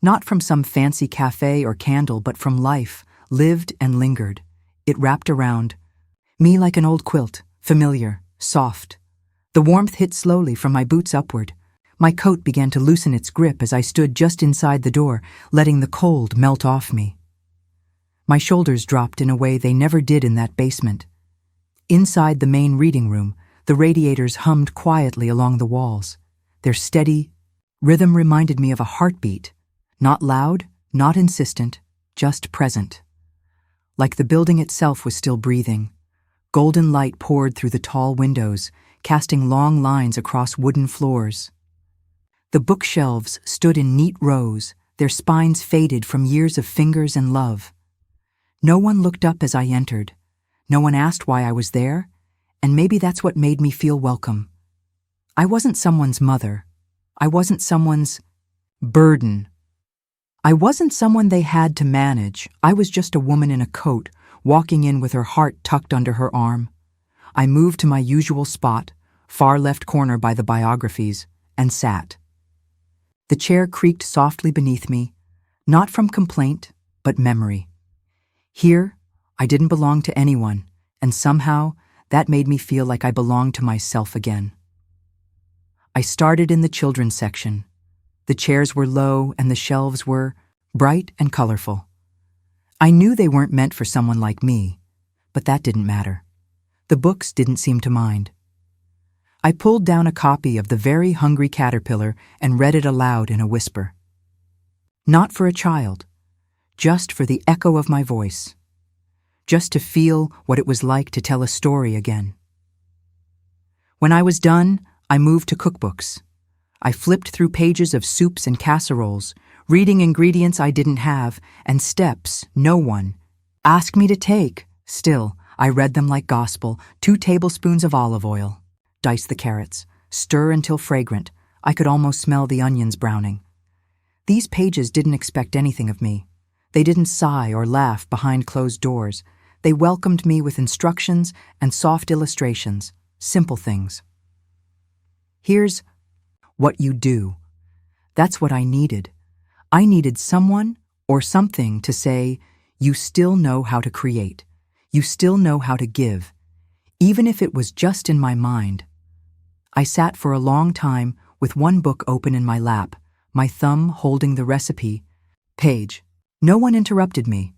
Not from some fancy cafe or candle, but from life, lived and lingered. It wrapped around me like an old quilt, familiar, soft. The warmth hit slowly from my boots upward. My coat began to loosen its grip as I stood just inside the door, letting the cold melt off me. My shoulders dropped in a way they never did in that basement. Inside the main reading room, the radiators hummed quietly along the walls. Their steady rhythm reminded me of a heartbeat, not loud, not insistent, just present. Like the building itself was still breathing. Golden light poured through the tall windows, casting long lines across wooden floors. The bookshelves stood in neat rows, their spines faded from years of fingers and love. No one looked up as I entered. No one asked why I was there, and maybe that's what made me feel welcome. I wasn't someone's mother. I wasn't someone's burden. I wasn't someone they had to manage. I was just a woman in a coat, walking in with her heart tucked under her arm. I moved to my usual spot, far left corner by the biographies, and sat. The chair creaked softly beneath me, not from complaint, but memory. Here, I didn't belong to anyone, and somehow that made me feel like I belonged to myself again. I started in the children's section. The chairs were low and the shelves were bright and colorful. I knew they weren't meant for someone like me, but that didn't matter. The books didn't seem to mind. I pulled down a copy of The Very Hungry Caterpillar and read it aloud in a whisper. Not for a child, just for the echo of my voice. Just to feel what it was like to tell a story again. When I was done, I moved to cookbooks. I flipped through pages of soups and casseroles, reading ingredients I didn't have, and steps no one asked me to take. Still, I read them like gospel. 2 tablespoons of olive oil. Dice the carrots. Stir until fragrant. I could almost smell the onions browning. These pages didn't expect anything of me. They didn't sigh or laugh behind closed doors. They welcomed me with instructions and soft illustrations, simple things. Here's what you do. That's what I needed. I needed someone or something to say, you still know how to create. You still know how to give. Even if it was just in my mind. I sat for a long time with one book open in my lap, my thumb holding the recipe page. No one interrupted me.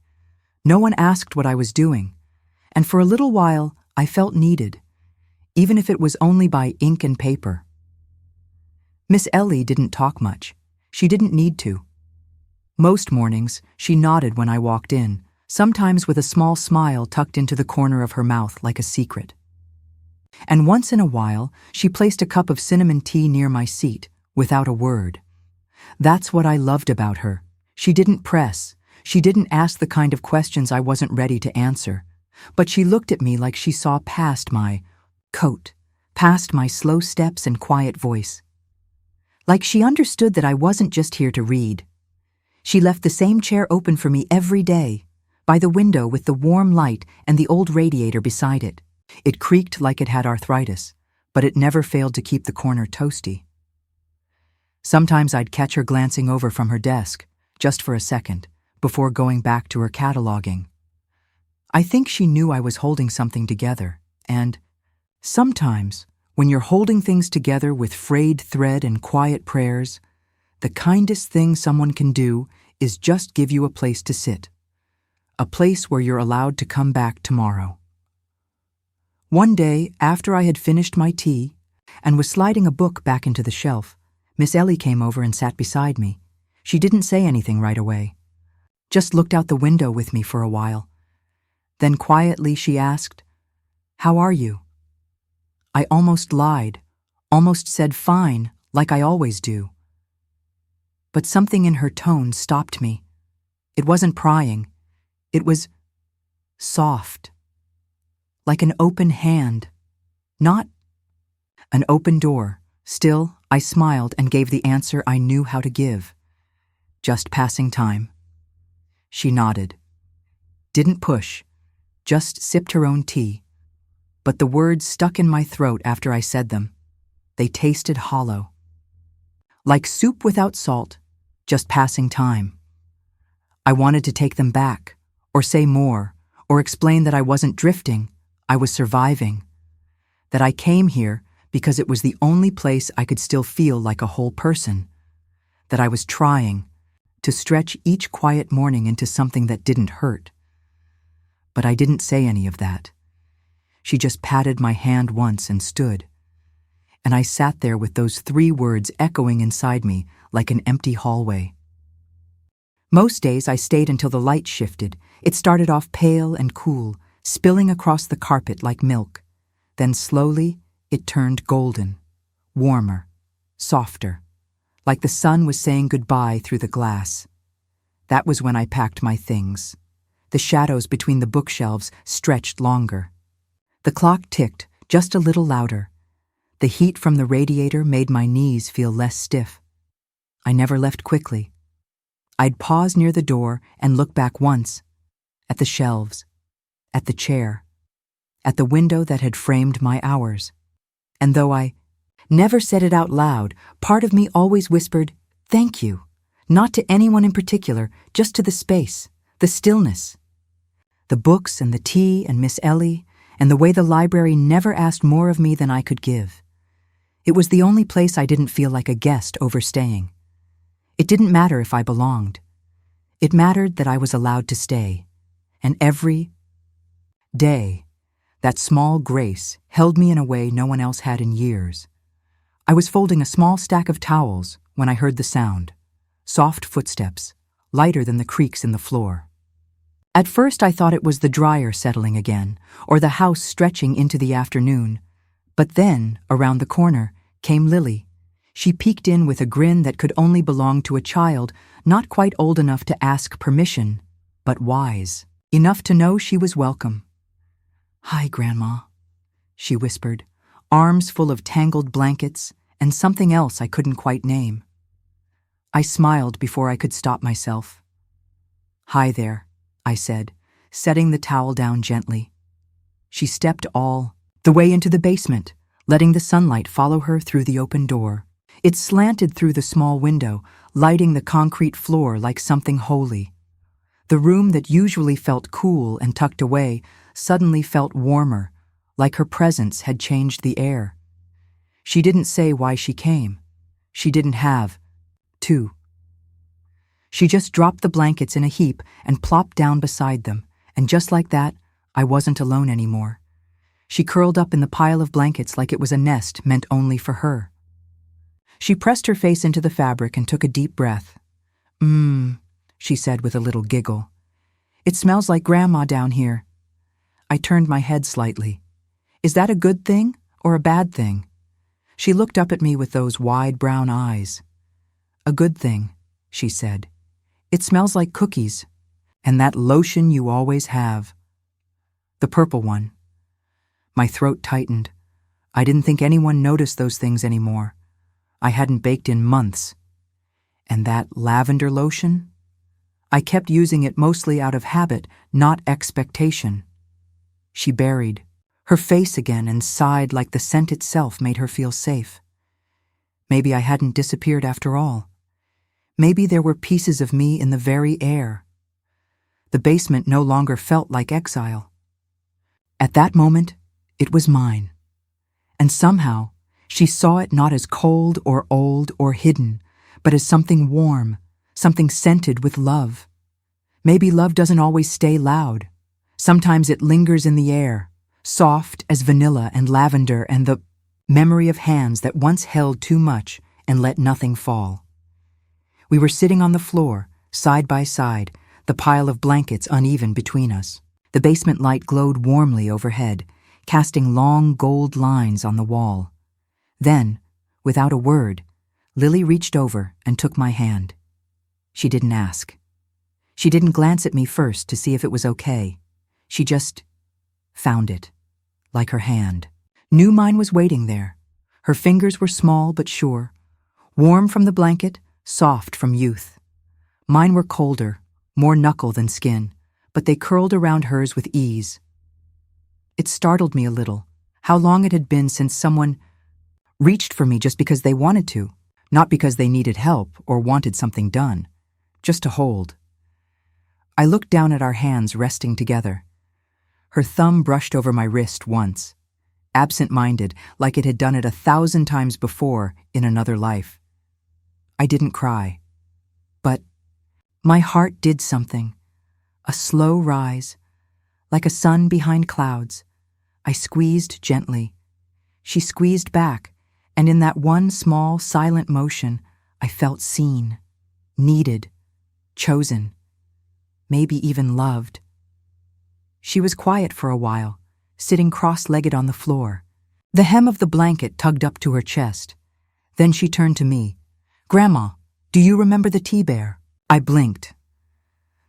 No one asked what I was doing. And for a little while, I felt needed, even if it was only by ink and paper. Miss Ellie didn't talk much. She didn't need to. Most mornings, she nodded when I walked in, sometimes with a small smile tucked into the corner of her mouth like a secret. And once in a while, she placed a cup of cinnamon tea near my seat, without a word. That's what I loved about her. She didn't press. She didn't ask the kind of questions I wasn't ready to answer. But she looked at me like she saw past my coat, past my slow steps and quiet voice. Like she understood that I wasn't just here to read. She left the same chair open for me every day, by the window with the warm light and the old radiator beside it. It creaked like it had arthritis, but it never failed to keep the corner toasty. Sometimes I'd catch her glancing over from her desk, just for a second, before going back to her cataloging. I think she knew I was holding something together, and sometimes, when you're holding things together with frayed thread and quiet prayers, the kindest thing someone can do is just give you a place to sit. A place where you're allowed to come back tomorrow. One day, after I had finished my tea and was sliding a book back into the shelf, Miss Ellie came over and sat beside me. She didn't say anything right away. Just looked out the window with me for a while. Then quietly she asked, "How are you?" I almost lied, almost said fine, like I always do. But something in her tone stopped me. It wasn't prying. It was soft. Like an open hand. Not an open door. Still, I smiled and gave the answer I knew how to give. Just passing time. She nodded. Didn't push. Just sipped her own tea. But the words stuck in my throat after I said them. They tasted hollow. Like soup without salt, just passing time. I wanted to take them back, or say more, or explain that I wasn't drifting, I was surviving. That I came here because it was the only place I could still feel like a whole person. That I was trying to stretch each quiet morning into something that didn't hurt. But I didn't say any of that. She just patted my hand once and stood. And I sat there with those 3 words echoing inside me like an empty hallway. Most days I stayed until the light shifted. It started off pale and cool, spilling across the carpet like milk. Then slowly, it turned golden, warmer, softer, like the sun was saying goodbye through the glass. That was when I packed my things. The shadows between the bookshelves stretched longer. The clock ticked just a little louder. The heat from the radiator made my knees feel less stiff. I never left quickly. I'd pause near the door and look back once, at the shelves, at the chair, at the window that had framed my hours. And though I never said it out loud, part of me always whispered, "Thank you," not to anyone in particular, just to the space, the stillness. The books and the tea and Miss Ellie, and the way the library never asked more of me than I could give. It was the only place I didn't feel like a guest overstaying. It didn't matter if I belonged. It mattered that I was allowed to stay. And every day, that small grace held me in a way no one else had in years. I was folding a small stack of towels when I heard the sound. Soft footsteps, lighter than the creaks in the floor. At first I thought it was the dryer settling again, or the house stretching into the afternoon. But then, around the corner, came Lily. She peeked in with a grin that could only belong to a child not quite old enough to ask permission, but wise enough to know she was welcome. "Hi, Grandma," she whispered, arms full of tangled blankets and something else I couldn't quite name. I smiled before I could stop myself. "Hi there," I said, setting the towel down gently. She stepped all the way into the basement, letting the sunlight follow her through the open door. It slanted through the small window, lighting the concrete floor like something holy. The room that usually felt cool and tucked away suddenly felt warmer, like her presence had changed the air. She didn't say why she came. She didn't have to. She just dropped the blankets in a heap and plopped down beside them, and just like that, I wasn't alone anymore. She curled up in the pile of blankets like it was a nest meant only for her. She pressed her face into the fabric and took a deep breath. She said with a little giggle. "It smells like Grandma down here." I turned my head slightly. "Is that a good thing or a bad thing?" She looked up at me with those wide brown eyes. "A good thing," she said. "It smells like cookies, and that lotion you always have. The purple one." My throat tightened. I didn't think anyone noticed those things anymore. I hadn't baked in months. And that lavender lotion? I kept using it mostly out of habit, not expectation. She buried her face again and sighed like the scent itself made her feel safe. Maybe I hadn't disappeared after all. Maybe there were pieces of me in the very air. The basement no longer felt like exile. At that moment, it was mine. And somehow, she saw it not as cold or old or hidden, but as something warm, something scented with love. Maybe love doesn't always stay loud. Sometimes it lingers in the air, soft as vanilla and lavender and the memory of hands that once held too much and let nothing fall. We were sitting on the floor, side by side, the pile of blankets uneven between us. The basement light glowed warmly overhead, casting long gold lines on the wall. Then, without a word, Lily reached over and took my hand. She didn't ask. She didn't glance at me first to see if it was okay. She just found it, like her hand. Knew mine was waiting there. Her fingers were small but sure, warm from the blanket, soft from youth. Mine were colder, more knuckle than skin, but they curled around hers with ease. It startled me a little, how long it had been since someone reached for me just because they wanted to. Not because they needed help or wanted something done, just to hold. I looked down at our hands resting together. Her thumb brushed over my wrist once, absent-minded, like it had done it 1,000 times before in another life. I didn't cry. But my heart did something. A slow rise, like a sun behind clouds. I squeezed gently. She squeezed back, and in that one small, silent motion, I felt seen, needed, chosen, maybe even loved. She was quiet for a while, sitting cross-legged on the floor. The hem of the blanket tugged up to her chest. Then she turned to me. "Grandma, do you remember the tea bear?" I blinked.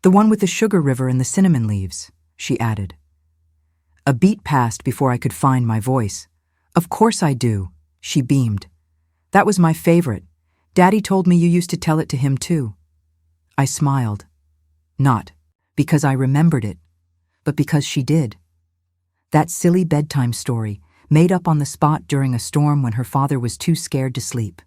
"The one with the sugar river and the cinnamon leaves," she added. A beat passed before I could find my voice. "Of course I do," she beamed. "That was my favorite. Daddy told me you used to tell it to him too." I smiled. Not because I remembered it, but because she did. That silly bedtime story, made up on the spot during a storm when her father was too scared to sleep.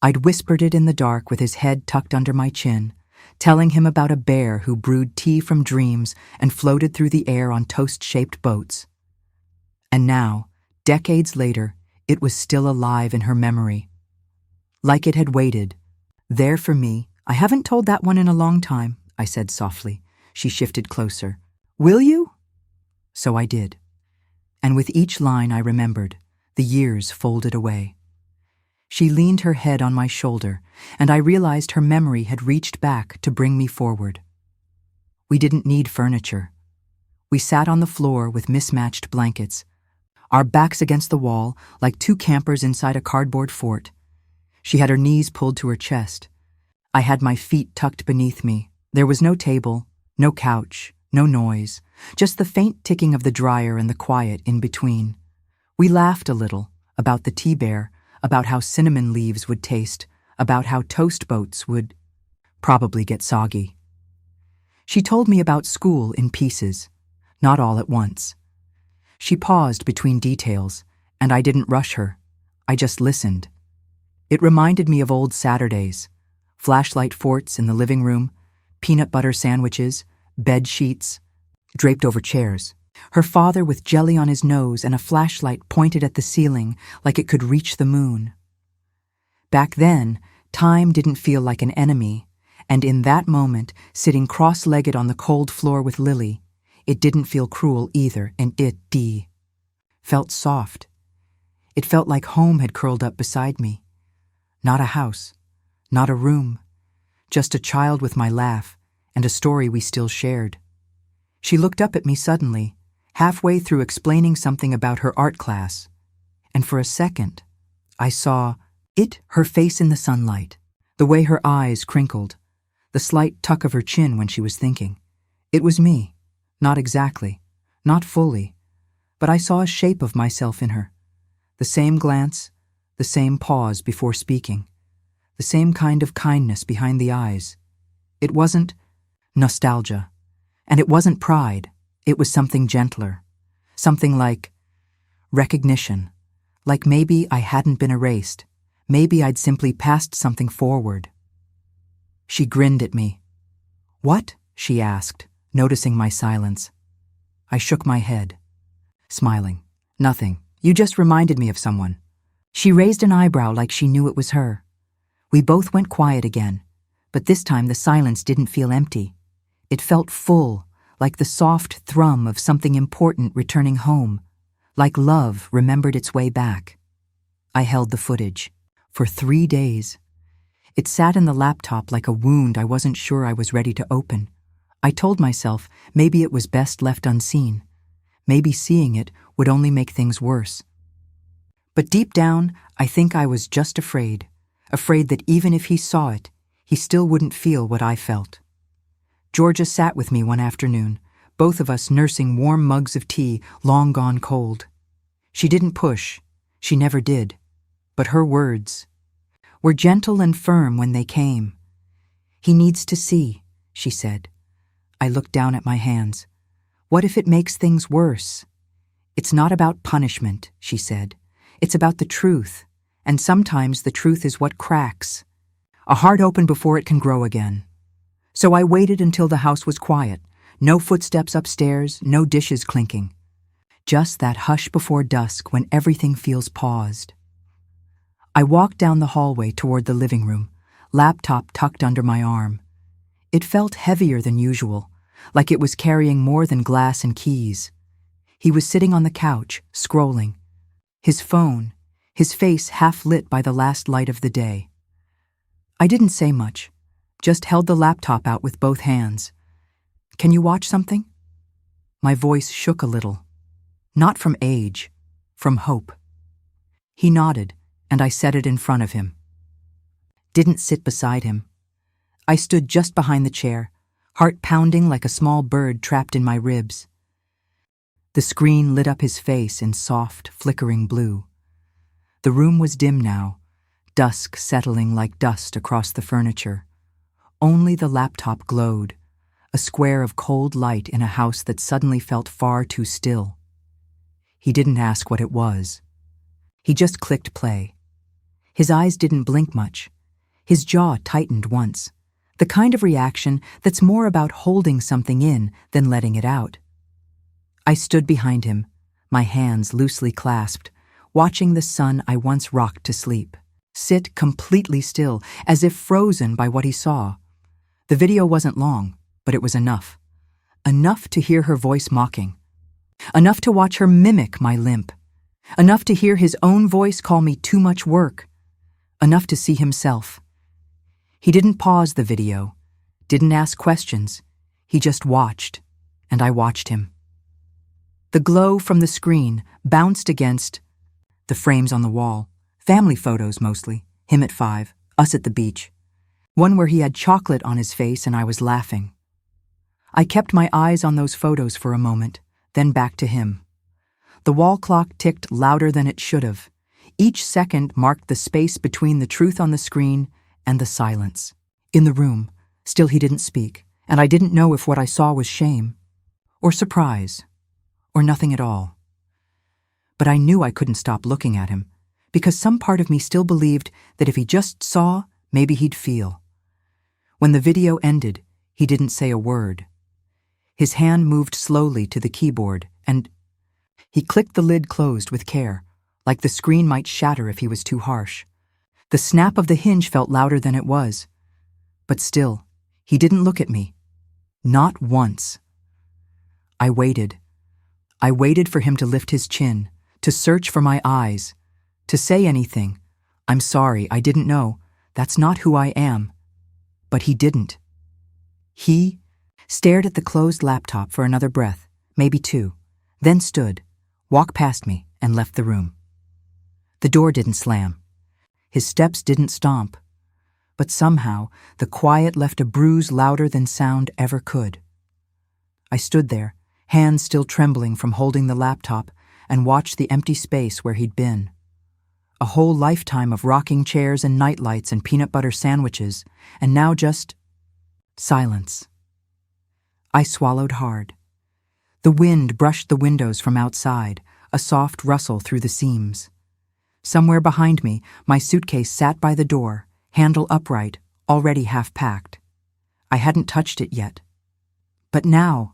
I'd whispered it in the dark with his head tucked under my chin, telling him about a bear who brewed tea from dreams and floated through the air on toast-shaped boats. And now, decades later, it was still alive in her memory. Like it had waited, there for me. "I haven't told that one in a long time," I said softly. She shifted closer. "Will you?" So I did. And with each line I remembered, the years folded away. She leaned her head on my shoulder, and I realized her memory had reached back to bring me forward. We didn't need furniture. We sat on the floor with mismatched blankets, our backs against the wall like two campers inside a cardboard fort. She had her knees pulled to her chest. I had my feet tucked beneath me. There was no table, no couch, no noise, just the faint ticking of the dryer and the quiet in between. We laughed a little about the tea bear, about how cinnamon leaves would taste, about how toast boats would probably get soggy. She told me about school in pieces, not all at once. She paused between details, and I didn't rush her. I just listened. It reminded me of old Saturdays, flashlight forts in the living room, peanut butter sandwiches, bed sheets, draped over chairs. Her father with jelly on his nose and a flashlight pointed at the ceiling like it could reach the moon. Back then, time didn't feel like an enemy, and in that moment, sitting cross-legged on the cold floor with Lily, it didn't feel cruel either, and it felt soft. It felt like home had curled up beside me. Not a house, not a room, just a child with my laugh and a story we still shared. She looked up at me suddenly, halfway through explaining something about her art class, and for a second, I saw her face in the sunlight, the way her eyes crinkled, the slight tuck of her chin when she was thinking. It was me, not exactly, not fully, but I saw a shape of myself in her. The same glance, the same pause before speaking, the same kind of kindness behind the eyes. It wasn't nostalgia, and it wasn't pride. It was something gentler, something like recognition, like maybe I hadn't been erased, maybe I'd simply passed something forward. She grinned at me. "What?" she asked, noticing my silence. I shook my head, smiling. "Nothing. You just reminded me of someone." She raised an eyebrow like she knew it was her. We both went quiet again, but this time the silence didn't feel empty. It felt full, like the soft thrum of something important returning home, like love remembered its way back. I held the footage. For 3 days. It sat in the laptop like a wound I wasn't sure I was ready to open. I told myself maybe it was best left unseen. Maybe seeing it would only make things worse. But deep down, I think I was just afraid that even if he saw it, he still wouldn't feel what I felt. Georgia sat with me one afternoon, both of us nursing warm mugs of tea long gone cold. She didn't push, she never did, but her words were gentle and firm when they came. "He needs to see," she said. I looked down at my hands. "What if it makes things worse?" "It's not about punishment," she said. "It's about the truth, And sometimes the truth is what cracks. A heart open before it can grow again. So I waited until the house was quiet. No footsteps upstairs, no dishes clinking. Just that hush before dusk when everything feels paused. I walked down the hallway toward the living room, laptop tucked under my arm. It felt heavier than usual, like it was carrying more than glass and keys. He was sitting on the couch, scrolling. His phone, his face half lit by the last light of the day. I didn't say much, just held the laptop out with both hands. "Can you watch something?" My voice shook a little. Not from age, from hope. He nodded, and I set it in front of him. Didn't sit beside him. I stood just behind the chair, heart pounding like a small bird trapped in my ribs. The screen lit up his face in soft, flickering blue. The room was dim now, dusk settling like dust across the furniture. Only the laptop glowed, a square of cold light in a house that suddenly felt far too still. He didn't ask what it was. He just clicked play. His eyes didn't blink much. His jaw tightened once, the kind of reaction that's more about holding something in than letting it out. I stood behind him, my hands loosely clasped, watching the son I once rocked to sleep sit completely still, as if frozen by what he saw. The video wasn't long, but it was enough. Enough to hear her voice mocking. Enough to watch her mimic my limp. Enough to hear his own voice call me too much work. Enough to see himself. He didn't pause the video, didn't ask questions. He just watched, and I watched him. The glow from the screen bounced against the frames on the wall, family photos mostly, him at 5, us at the beach. One where he had chocolate on his face and I was laughing. I kept my eyes on those photos for a moment, then back to him. The wall clock ticked louder than it should have. Each second marked the space between the truth on the screen and the silence. In the room, still he didn't speak, and I didn't know if what I saw was shame, or surprise, or nothing at all. But I knew I couldn't stop looking at him, because some part of me still believed that if he just saw, maybe he'd feel. When the video ended, he didn't say a word. His hand moved slowly to the keyboard, and he clicked the lid closed with care, like the screen might shatter if he was too harsh. The snap of the hinge felt louder than it was. But still, he didn't look at me. Not once. I waited. I waited for him to lift his chin, to search for my eyes, to say anything. "I'm sorry, I didn't know. That's not who I am." But he didn't. He stared at the closed laptop for another breath, maybe 2, then stood, walked past me, and left the room. The door didn't slam. His steps didn't stomp. But somehow, the quiet left a bruise louder than sound ever could. I stood there, hands still trembling from holding the laptop, and watched the empty space where he'd been. A whole lifetime of rocking chairs and nightlights and peanut butter sandwiches, and now just silence. I swallowed hard. The wind brushed the windows from outside, a soft rustle through the seams. Somewhere behind me, my suitcase sat by the door, handle upright, already half-packed. I hadn't touched it yet. But now,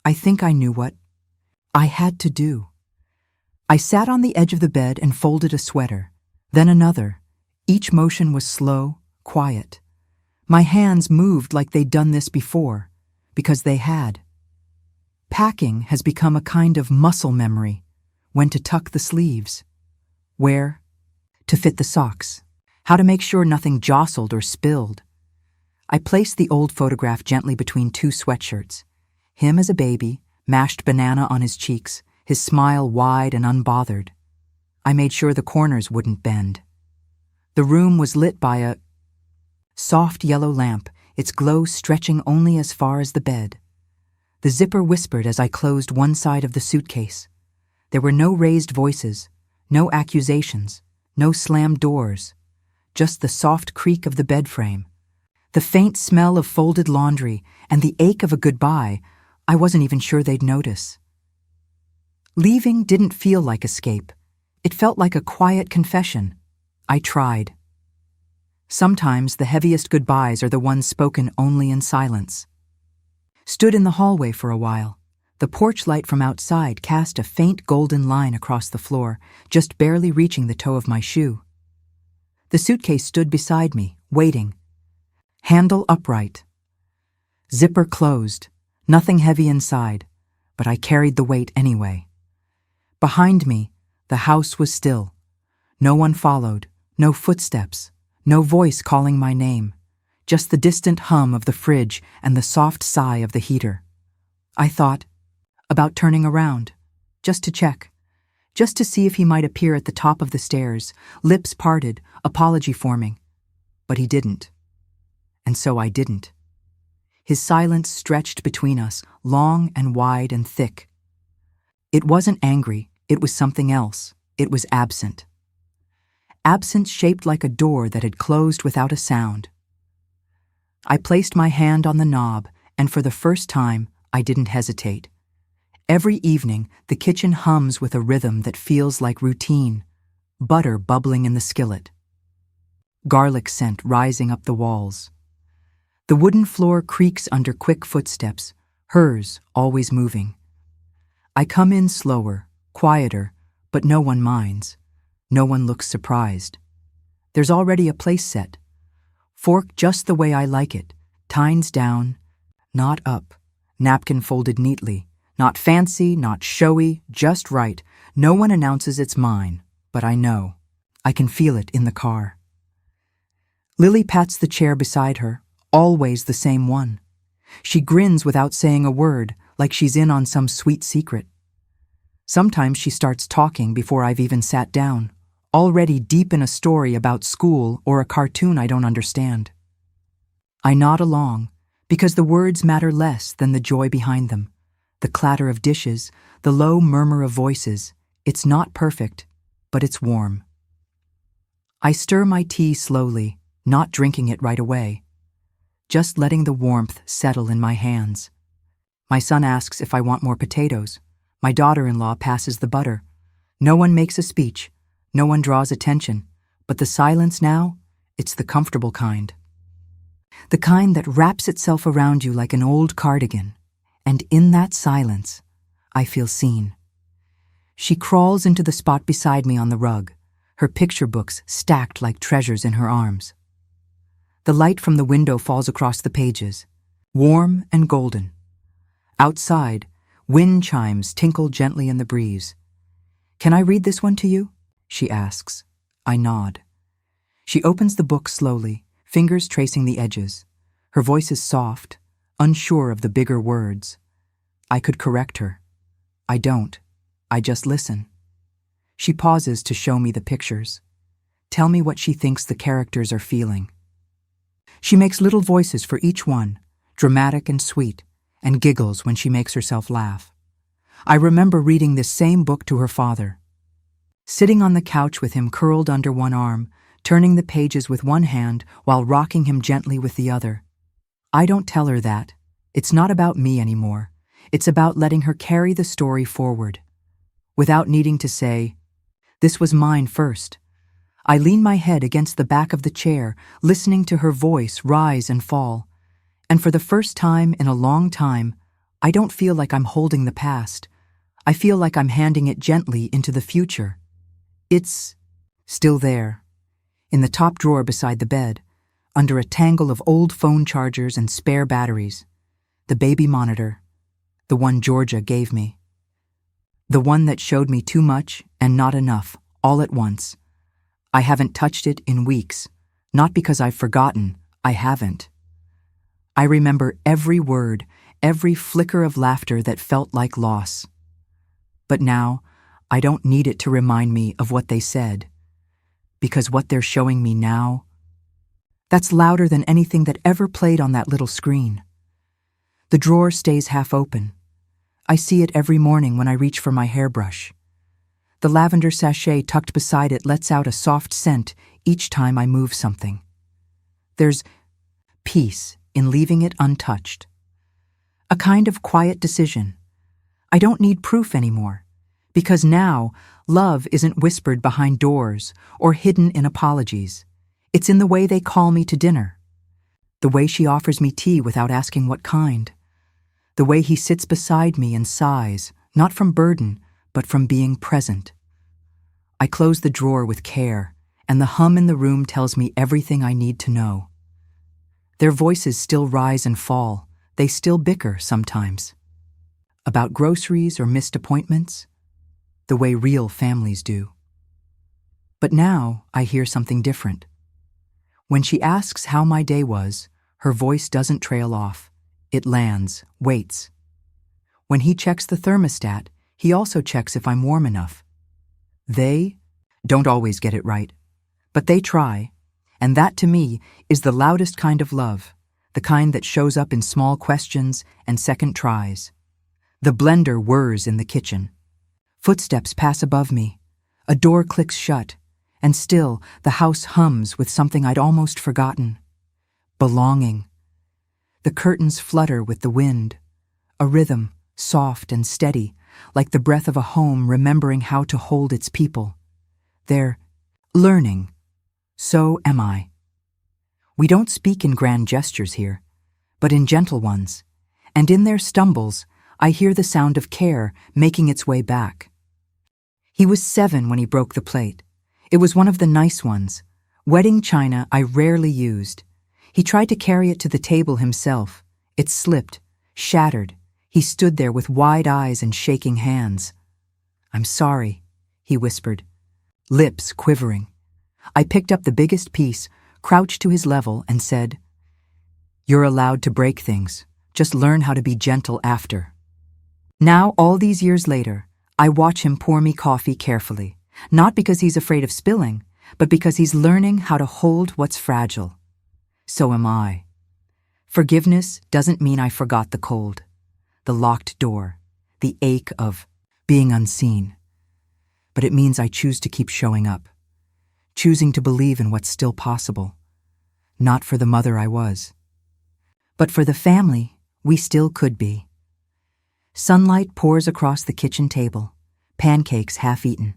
I think I knew what I had to do. I sat on the edge of the bed and folded a sweater, then another. Each motion was slow, quiet. My hands moved like they'd done this before, because they had. Packing has become a kind of muscle memory. When to tuck the sleeves, where to fit the socks, how to make sure nothing jostled or spilled. I placed the old photograph gently between 2 sweatshirts. Him as a baby, mashed banana on his cheeks, his smile wide and unbothered. I made sure the corners wouldn't bend. The room was lit by a soft yellow lamp, its glow stretching only as far as the bed. The zipper whispered as I closed one side of the suitcase. There were no raised voices, no accusations, no slammed doors, just the soft creak of the bed frame, the faint smell of folded laundry, and the ache of a goodbye I wasn't even sure they'd notice. Leaving didn't feel like escape. It felt like a quiet confession. I tried. Sometimes the heaviest goodbyes are the ones spoken only in silence. Stood in the hallway for a while. The porch light from outside cast a faint golden line across the floor, just barely reaching the toe of my shoe. The suitcase stood beside me, waiting. Handle upright. Zipper closed. Nothing heavy inside, but I carried the weight anyway. Behind me, the house was still. No one followed, no footsteps, no voice calling my name, just the distant hum of the fridge and the soft sigh of the heater. I thought about turning around, just to check, just to see if he might appear at the top of the stairs, lips parted, apology forming. But he didn't. And so I didn't. His silence stretched between us, long and wide and thick. It wasn't angry, it was something else. It was absent. Absence shaped like a door that had closed without a sound. I placed my hand on the knob, and for the first time, I didn't hesitate. Every evening, the kitchen hums with a rhythm that feels like routine, butter bubbling in the skillet, garlic scent rising up the walls. The wooden floor creaks under quick footsteps, hers always moving. I come in slower, quieter, but no one minds. No one looks surprised. There's already a place set. Fork just the way I like it, tines down, not up, napkin folded neatly. Not fancy, not showy, just right. No one announces it's mine, but I know. I can feel it in the car. Lily pats the chair beside her, always the same one. She grins without saying a word, like she's in on some sweet secret. Sometimes she starts talking before I've even sat down, already deep in a story about school or a cartoon I don't understand. I nod along, because the words matter less than the joy behind them. The clatter of dishes, the low murmur of voices. It's not perfect, but it's warm. I stir my tea slowly, not drinking it right away, just letting the warmth settle in my hands. My son asks if I want more potatoes. My daughter-in-law passes the butter. No one makes a speech. No one draws attention. But the silence now, it's the comfortable kind. The kind that wraps itself around you like an old cardigan. And in that silence, I feel seen. She crawls into the spot beside me on the rug, her picture books stacked like treasures in her arms. The light from the window falls across the pages, warm and golden. Outside, wind chimes tinkle gently in the breeze. "Can I read this one to you?" she asks. I nod. She opens the book slowly, fingers tracing the edges. Her voice is soft, unsure of the bigger words. I could correct her. I don't. I just listen. She pauses to show me the pictures. Tell me what she thinks the characters are feeling. She makes little voices for each one, dramatic and sweet, and giggles when she makes herself laugh. I remember reading this same book to her father. Sitting on the couch with him curled under one arm, turning the pages with one hand while rocking him gently with the other. I don't tell her that. It's not about me anymore. It's about letting her carry the story forward. Without needing to say, "This was mine first." I lean my head against the back of the chair, listening to her voice rise and fall. And for the first time in a long time, I don't feel like I'm holding the past. I feel like I'm handing it gently into the future. It's still there, in the top drawer beside the bed, under a tangle of old phone chargers and spare batteries. The baby monitor, the one Georgia gave me. The one that showed me too much and not enough, all at once. I haven't touched it in weeks, not because I've forgotten, I haven't. I remember every word, every flicker of laughter that felt like loss. But now, I don't need it to remind me of what they said, because what they're showing me now, that's louder than anything that ever played on that little screen. The drawer stays half open. I see it every morning when I reach for my hairbrush. The lavender sachet tucked beside it lets out a soft scent each time I move something. There's peace in leaving it untouched. A kind of quiet decision. I don't need proof anymore, Because now, love isn't whispered behind doors or hidden in apologies. It's in the way they call me to dinner. The way she offers me tea without asking what kind. The way he sits beside me and sighs, not from burden, but from being present. I close the drawer with care, and the hum in the room tells me everything I need to know. Their voices still rise and fall. They still bicker sometimes. About groceries or missed appointments, the way real families do. But now I hear something different. When she asks how my day was, her voice doesn't trail off. It lands, waits. When he checks the thermostat, he also checks if I'm warm enough. They don't always get it right, but they try, and that to me is the loudest kind of love, the kind that shows up in small questions and second tries. The blender whirs in the kitchen. Footsteps pass above me. A door clicks shut, and still the house hums with something I'd almost forgotten. Belonging. The curtains flutter with the wind, a rhythm, soft and steady, like the breath of a home remembering how to hold its people. They're learning. So am I. We don't speak in grand gestures here, but in gentle ones, and in their stumbles, I hear the sound of care making its way back. He was 7 when he broke the plate. It was one of the nice ones, wedding china I rarely used. He tried to carry it to the table himself. It slipped, shattered. He stood there with wide eyes and shaking hands. "I'm sorry," he whispered, lips quivering. I picked up the biggest piece, crouched to his level, and said, "You're allowed to break things. Just learn how to be gentle after." Now, all these years later, I watch him pour me coffee carefully, not because he's afraid of spilling, but because he's learning how to hold what's fragile. So am I. Forgiveness doesn't mean I forgot the cold, the locked door, the ache of being unseen. But it means I choose to keep showing up, choosing to believe in what's still possible, not for the mother I was, but for the family we still could be. Sunlight pours across the kitchen table, pancakes half-eaten.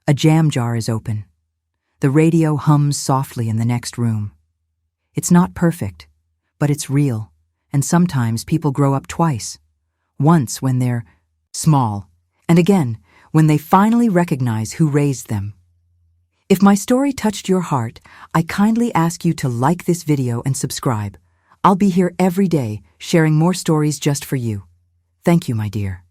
A jam jar is open. The radio hums softly in the next room. It's not perfect, but it's real, and sometimes people grow up twice. Once when they're small, and again when they finally recognize who raised them. If my story touched your heart, I kindly ask you to like this video and subscribe. I'll be here every day sharing more stories just for you. Thank you, my dear.